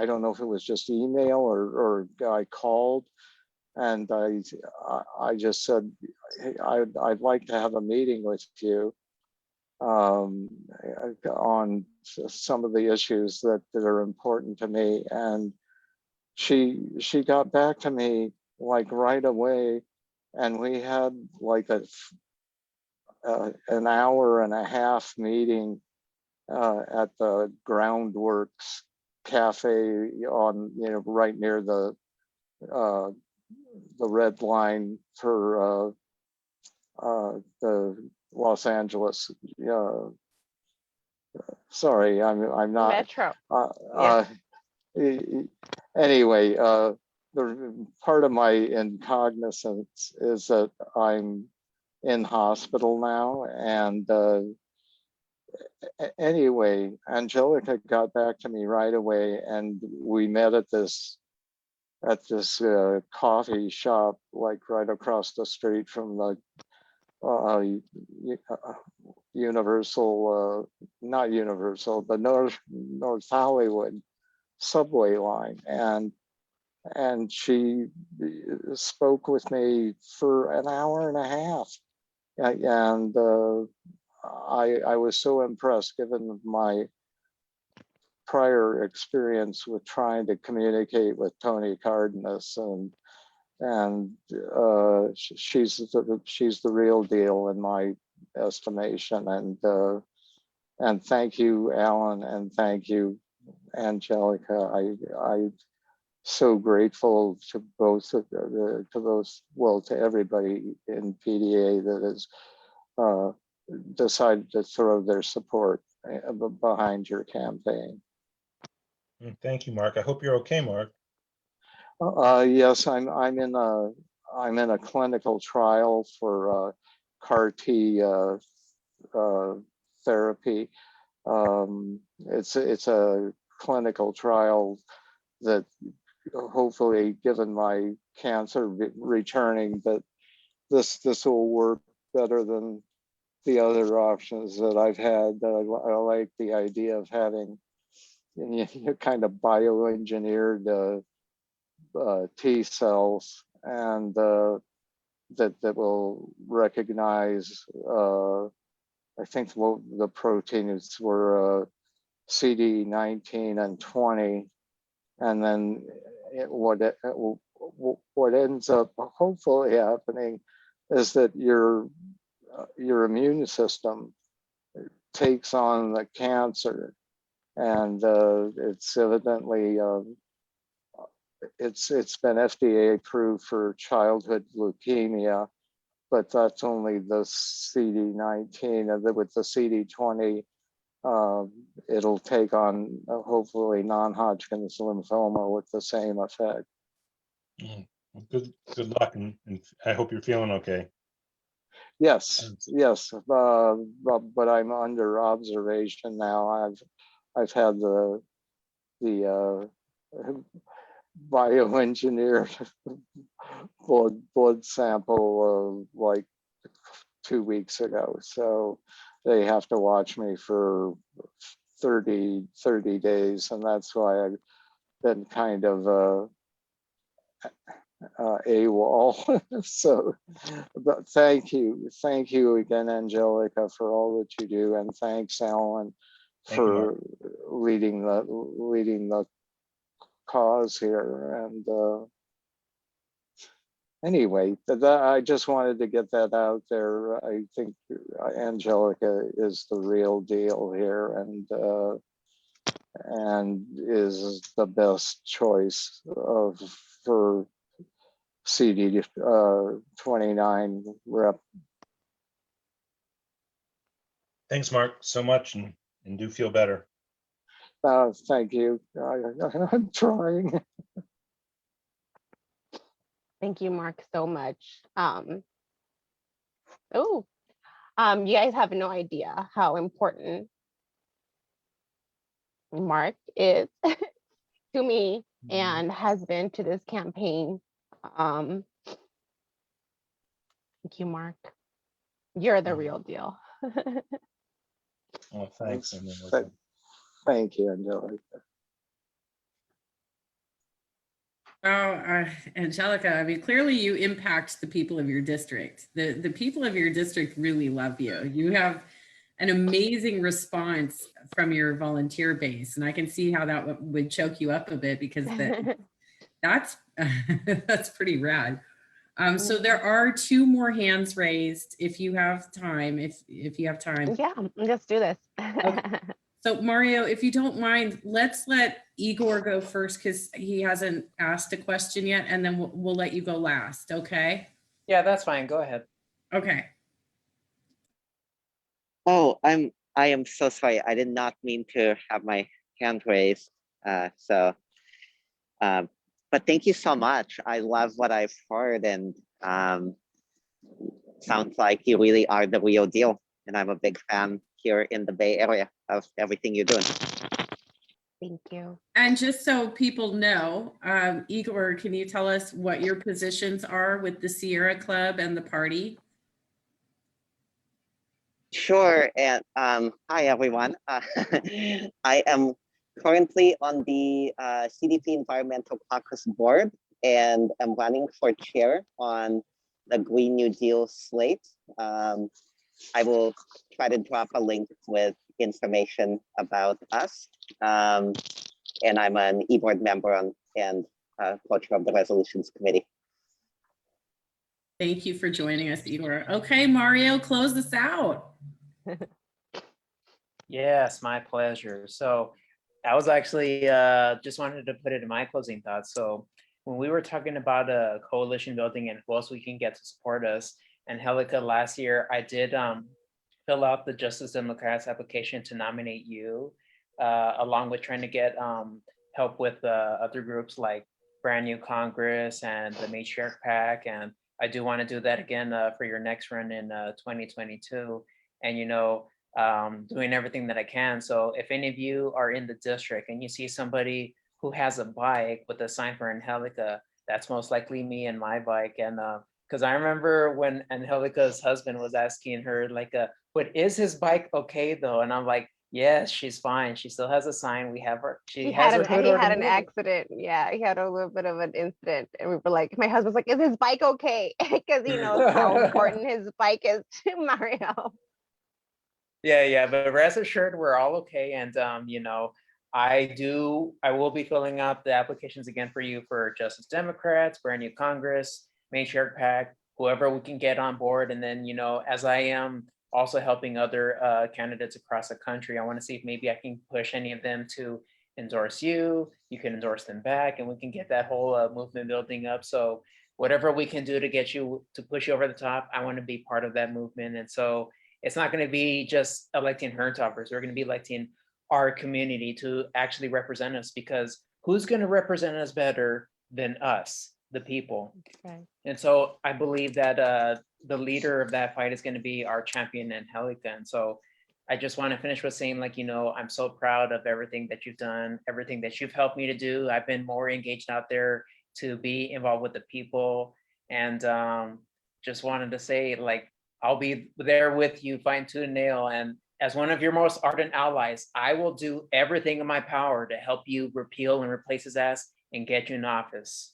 don't know if it was just email or I called, and I just said, hey, I'd like to have a meeting with you. on some of the issues that are important to me. And she got back to me like right away, and we had like an hour and a half meeting at the Groundworks Cafe on, right near the red line for the Los Angeles. Sorry, I'm not. Metro. Anyway, the part of my incognizance is that I'm in hospital now, and anyway, Angelica got back to me right away, and we met at this coffee shop, like right across the street from the Universal, not Universal, the North Hollywood subway line, and she spoke with me for an hour and a half, and I was so impressed, given my prior experience with trying to communicate with Tony Cardenas, and she's the real deal in my estimation. And thank you, Alan, and thank you, Angelica. I so grateful to both of to everybody in PDA that has decided to throw their support behind your campaign. Thank you, Mark. I hope you're okay, Mark. Yes, I'm in a clinical trial for CAR T therapy. It's a clinical trial that, hopefully, given my cancer returning, that this will work better than the other options that I've had. I like the idea of having kind of bioengineered T cells, and that will recognize, I think the proteins were CD19 and 20, and then what ends up hopefully happening is that your immune system takes on the cancer, and it's evidently it's been FDA approved for childhood leukemia, but that's only the CD19, and with the CD20, it'll take on hopefully non-Hodgkin's lymphoma with the same effect. Good luck, and I hope you're feeling okay. Yes, but I'm under observation now. I've had the bioengineered blood sample like 2 weeks ago, so they have to watch me for 30 days, and that's why I've been kind of AWOL. So, but thank you again, Angelica, for all that you do, and thanks, Alan, for leading the cause here. And anyway, I just wanted to get that out there. I think Angelica is the real deal here, and is the best choice for CD 29 rep. Thanks, Mark, so much, and do feel better. Thank you. I'm trying. Thank you, Mark, so much. You guys have no idea how important Mark is to me and has been to this campaign. Thank you, Mark. You're the real deal. Oh, thanks. Thank you, Angelica. Oh, Angelica, I mean, clearly you impact the people of your district. The people of your district really love you. You have an amazing response from your volunteer base. And I can see how that would choke you up a bit because that's that's pretty rad. So there are 2 more hands raised if you have time, if you have time. Yeah, let's do this. Okay. So Mario, if you don't mind, let's let Igor go first because he hasn't asked a question yet, and then we'll let you go last, okay? Yeah, that's fine. Go ahead. Okay. Oh, I am so sorry. I did not mean to have my hand raised. But thank you so much. I love what I've heard, and sounds like you really are the real deal. And I'm a big fan here in the Bay Area of everything you're doing. Thank you. And just so people know, Igor, can you tell us what your positions are with the Sierra Club and the party? Sure. And hi, everyone. I am currently on the CDP Environmental Caucus Board, and I'm running for chair on the Green New Deal slate. I will try to drop a link with information about us. And I'm an e-board member and co-chair of the Resolutions Committee. Thank you for joining us, Igor. Okay, Mario, close this out. Yes, my pleasure. So I was actually just wanted to put it in my closing thoughts. So when we were talking about a coalition building and who else we can get to support us, and Angelica, last year I did fill out the Justice Democrats application to nominate you, along with trying to get help with other groups like Brand New Congress and the Matriarch PAC. And I do want to do that again for your next run in 2022. And, you know, doing everything that I can. So if any of you are in the district and you see somebody who has a bike with a sign for Angelica, that's most likely me and my bike. And because I remember when Angelica's husband was asking her, like, but is his bike okay though? And I'm like, yes, she's fine. She still has a sign. We have her. She has her hood He had an already. accident. Yeah, he had a little bit of an incident, and we were like, my husband's like, is his bike okay? Because he knows how important his bike is to Mario. Yeah, but rest assured, we're all okay. And you know, I will be filling out the applications again for you for Justice Democrats, Brand New Congress, Matriarch PAC, whoever we can get on board. And then, you know, as I am also helping other candidates across the country, I want to see if maybe I can push any of them to endorse you. You can endorse them back, and we can get that whole movement building up. So whatever we can do to get you, to push you over the top, I want to be part of that movement. And so it's not going to be just electing Herntoppers. We're going to be electing our community to actually represent us, because who's going to represent us better than us, the people? Okay. And so I believe that the leader of that fight is going to be our champion, Angelica. And so I just want to finish with saying, like, you know, I'm so proud of everything that you've done, everything that you've helped me to do. I've been more engaged out there to be involved with the people. And just wanted to say, like, I'll be there with you, fine tooth nail. And as one of your most ardent allies, I will do everything in my power to help you repeal and replace his ass and get you in office.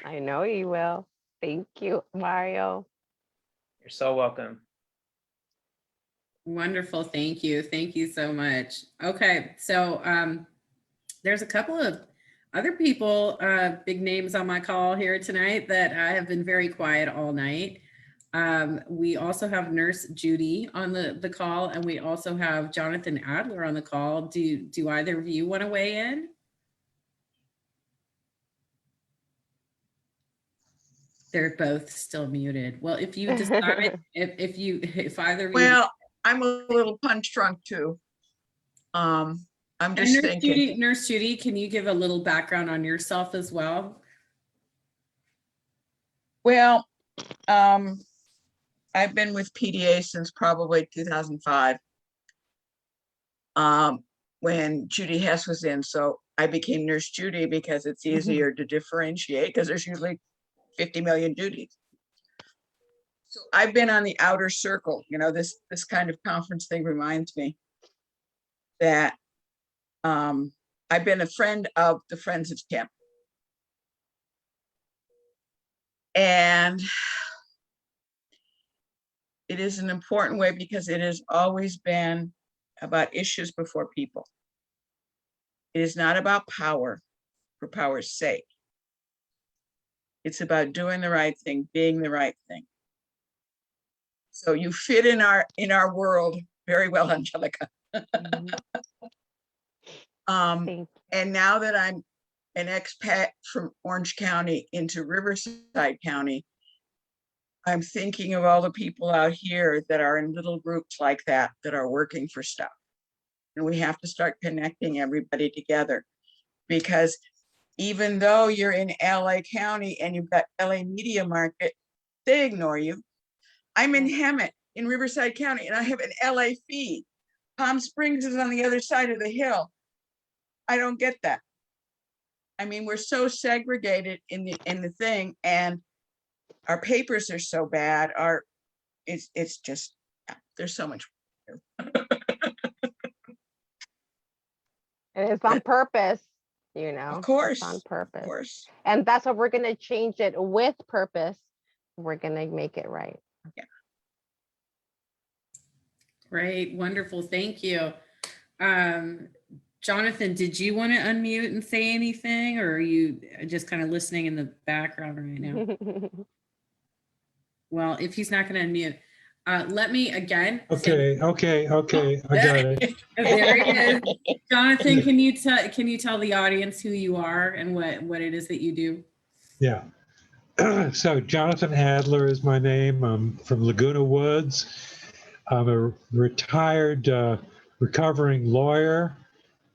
I know you will. Thank you, Mario. You're so welcome. Wonderful. Thank you. Thank you so much. Okay. So there's a couple of other people, big names on my call here tonight that have been very quiet all night. We also have Nurse Judy on the call, and we also have Jonathan Adler on the call. Do either of you want to weigh in? They're both still muted. Well, if you decide, if either of you. Well, I'm a little punch drunk too. I'm just thinking. Nurse Judy, can you give a little background on yourself as well? Well, I've been with PDA since probably 2005. When Judy Hess was in, so I became Nurse Judy because it's easier to differentiate, because there's usually 50 million Judys. So I've been on the outer circle. You know, this kind of conference thing reminds me that I've been a friend of the Friends of Tim. And It is an important way because it has always been about issues before people. It is not about power for power's sake. It's about doing the right thing, being the right thing. So you fit in our world very well, Angelica. Mhm. Um, Thank you. and now that I'm an expat from Orange County into Riverside County, I'm thinking of all the people out here that are in little groups like that are working for stuff. And we have to start connecting everybody together, because even though you're in LA County and you've got LA Media Market, they ignore you. I'm in Hemet in Riverside County and I have an LA feed. Palm Springs is on the other side of the hill. I don't get that. I mean, we're so segregated in the thing, and our papers are so bad. It's just, yeah, there's so much. And it's on purpose, you know. Of course, It's on of purpose. course. And that's what we're gonna change it with purpose. We're gonna make it right. Great, wonderful, thank you. Jonathan, did you want to unmute and say anything, or are you just kind of listening in the background right now? Well, if he's not going to unmute, let me again. Okay, I got it. There he is. Jonathan, can you tell the audience who you are and what it is that you do? Yeah. So Jonathan Adler is my name. I'm from Laguna Woods. I'm a retired recovering lawyer.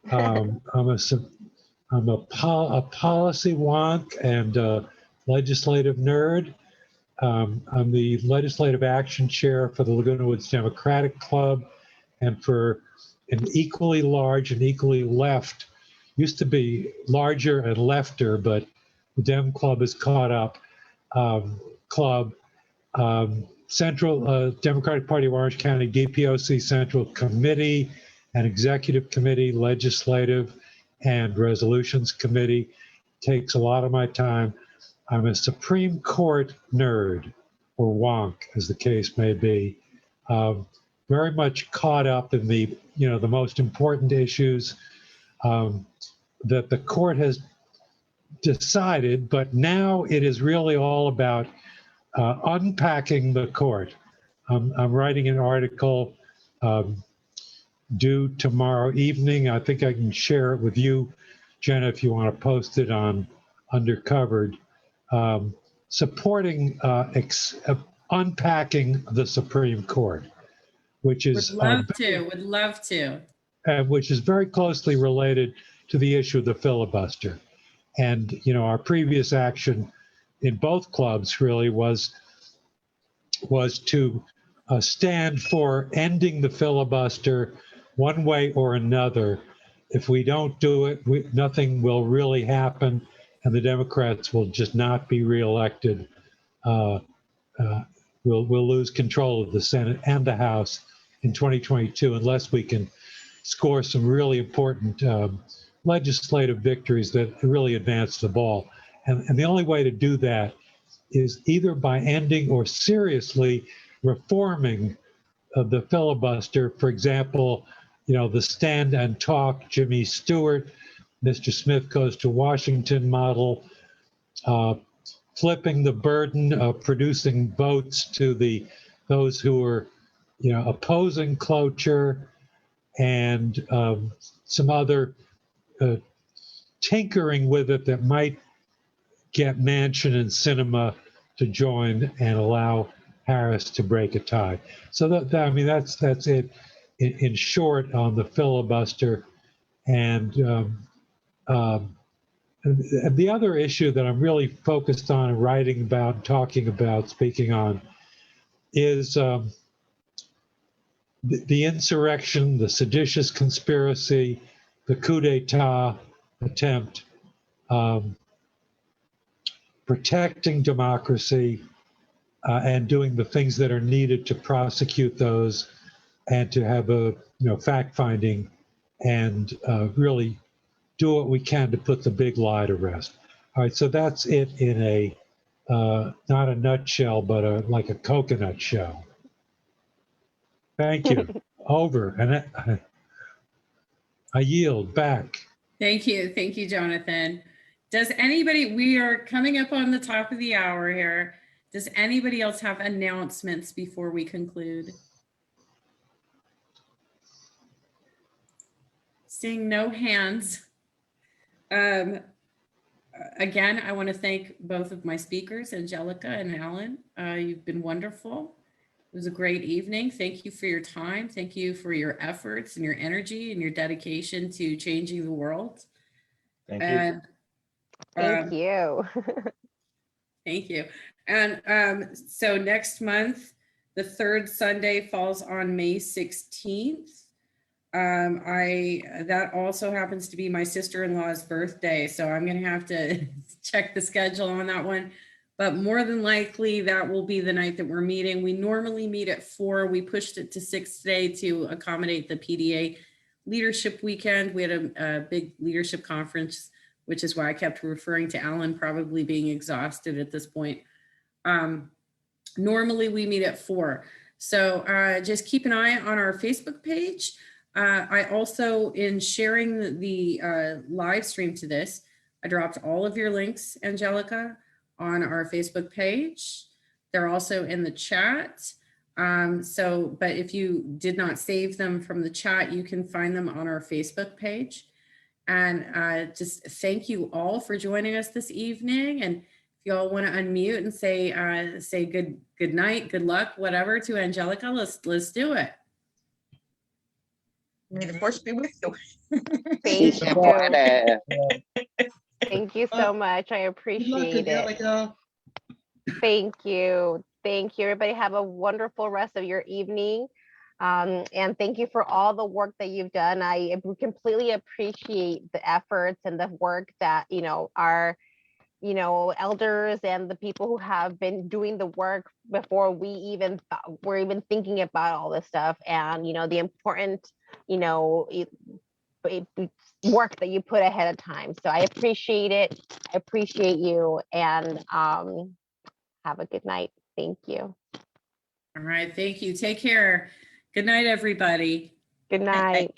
I'm a policy wonk and a legislative nerd. I'm the legislative action chair for the Laguna Woods Democratic Club, and for an equally large and equally left, used to be larger and lefter, but the Dem Club is caught up, club, Central Democratic Party of Orange County DPOC Central Committee and Executive Committee, Legislative and Resolutions Committee. Takes a lot of my time. I'm a Supreme Court nerd, or wonk, as the case may be. Very much caught up in the most important issues that the court has decided, but now it is really all about unpacking the court. I'm writing an article due tomorrow evening. I think I can share it with you, Jenna, if you want to post it on Undercovered. Supporting unpacking the Supreme Court, which is Would love to. Which is very closely related to the issue of the filibuster. And our previous action in both clubs really was to stand for ending the filibuster one way or another. If we don't do it, nothing will really happen, and the Democrats will just not be reelected. We'll lose control of the Senate and the House in 2022 unless we can score some really important legislative victories that really advance the ball. And the only way to do that is either by ending or seriously reforming the filibuster. For example, the stand and talk, Jimmy Stewart, Mr. Smith goes to Washington model, flipping the burden of producing votes to those who are, opposing cloture, and some other tinkering with it that might get Manchin and Sinema to join and allow Harris to break a tie. So that's it in short on the filibuster. And the other issue that I'm really focused on writing about, talking about, speaking on is the insurrection, the seditious conspiracy, the coup d'etat attempt, protecting democracy, and doing the things that are needed to prosecute those and to have a fact-finding and really do what we can to put the big lie to rest. All right, so that's it in a not a nutshell, but like a coconut shell. Thank you. Over. And I yield back. Thank you, Jonathan. Does anybody, we are coming up on the top of the hour here. Does anybody else have announcements before we conclude? Seeing no hands. Again, I want to thank both of my speakers, Angelica and Alan. You've been wonderful. It was a great evening. Thank you for your time. Thank you for your efforts and your energy and your dedication to changing the world. Thank you. And Thank you. thank you. And so next month, the third Sunday falls on May 16th. That also happens to be my sister-in-law's birthday, so I'm gonna have to check the schedule on that one. But more than likely, that will be the night that we're meeting. We normally meet at 4. We pushed it to 6 today to accommodate the PDA Leadership Weekend. We had a big leadership conference, which is why I kept referring to Alan probably being exhausted at this point. Normally we meet at 4. So just keep an eye on our Facebook page. I also, in sharing the live stream to this, I dropped all of your links, Angelica, on our Facebook page. They're also in the chat. But if you did not save them from the chat, you can find them on our Facebook page. And just thank you all for joining us this evening. And if you all want to unmute and say good night, good luck, whatever to Angelica, let's do it. May the force be with you. Thank you. Supportive. Thank you so much. I appreciate it. Thank you. Thank you. Everybody have a wonderful rest of your evening. And thank you for all the work that you've done. I completely appreciate the efforts and the work that, our, elders and the people who have been doing the work before we even were even thinking about all this stuff, and, the important, work that you put ahead of time. So I appreciate it. I appreciate you, and have a good night. Thank you. All right. Thank you. Take care. Good night, everybody. Good night.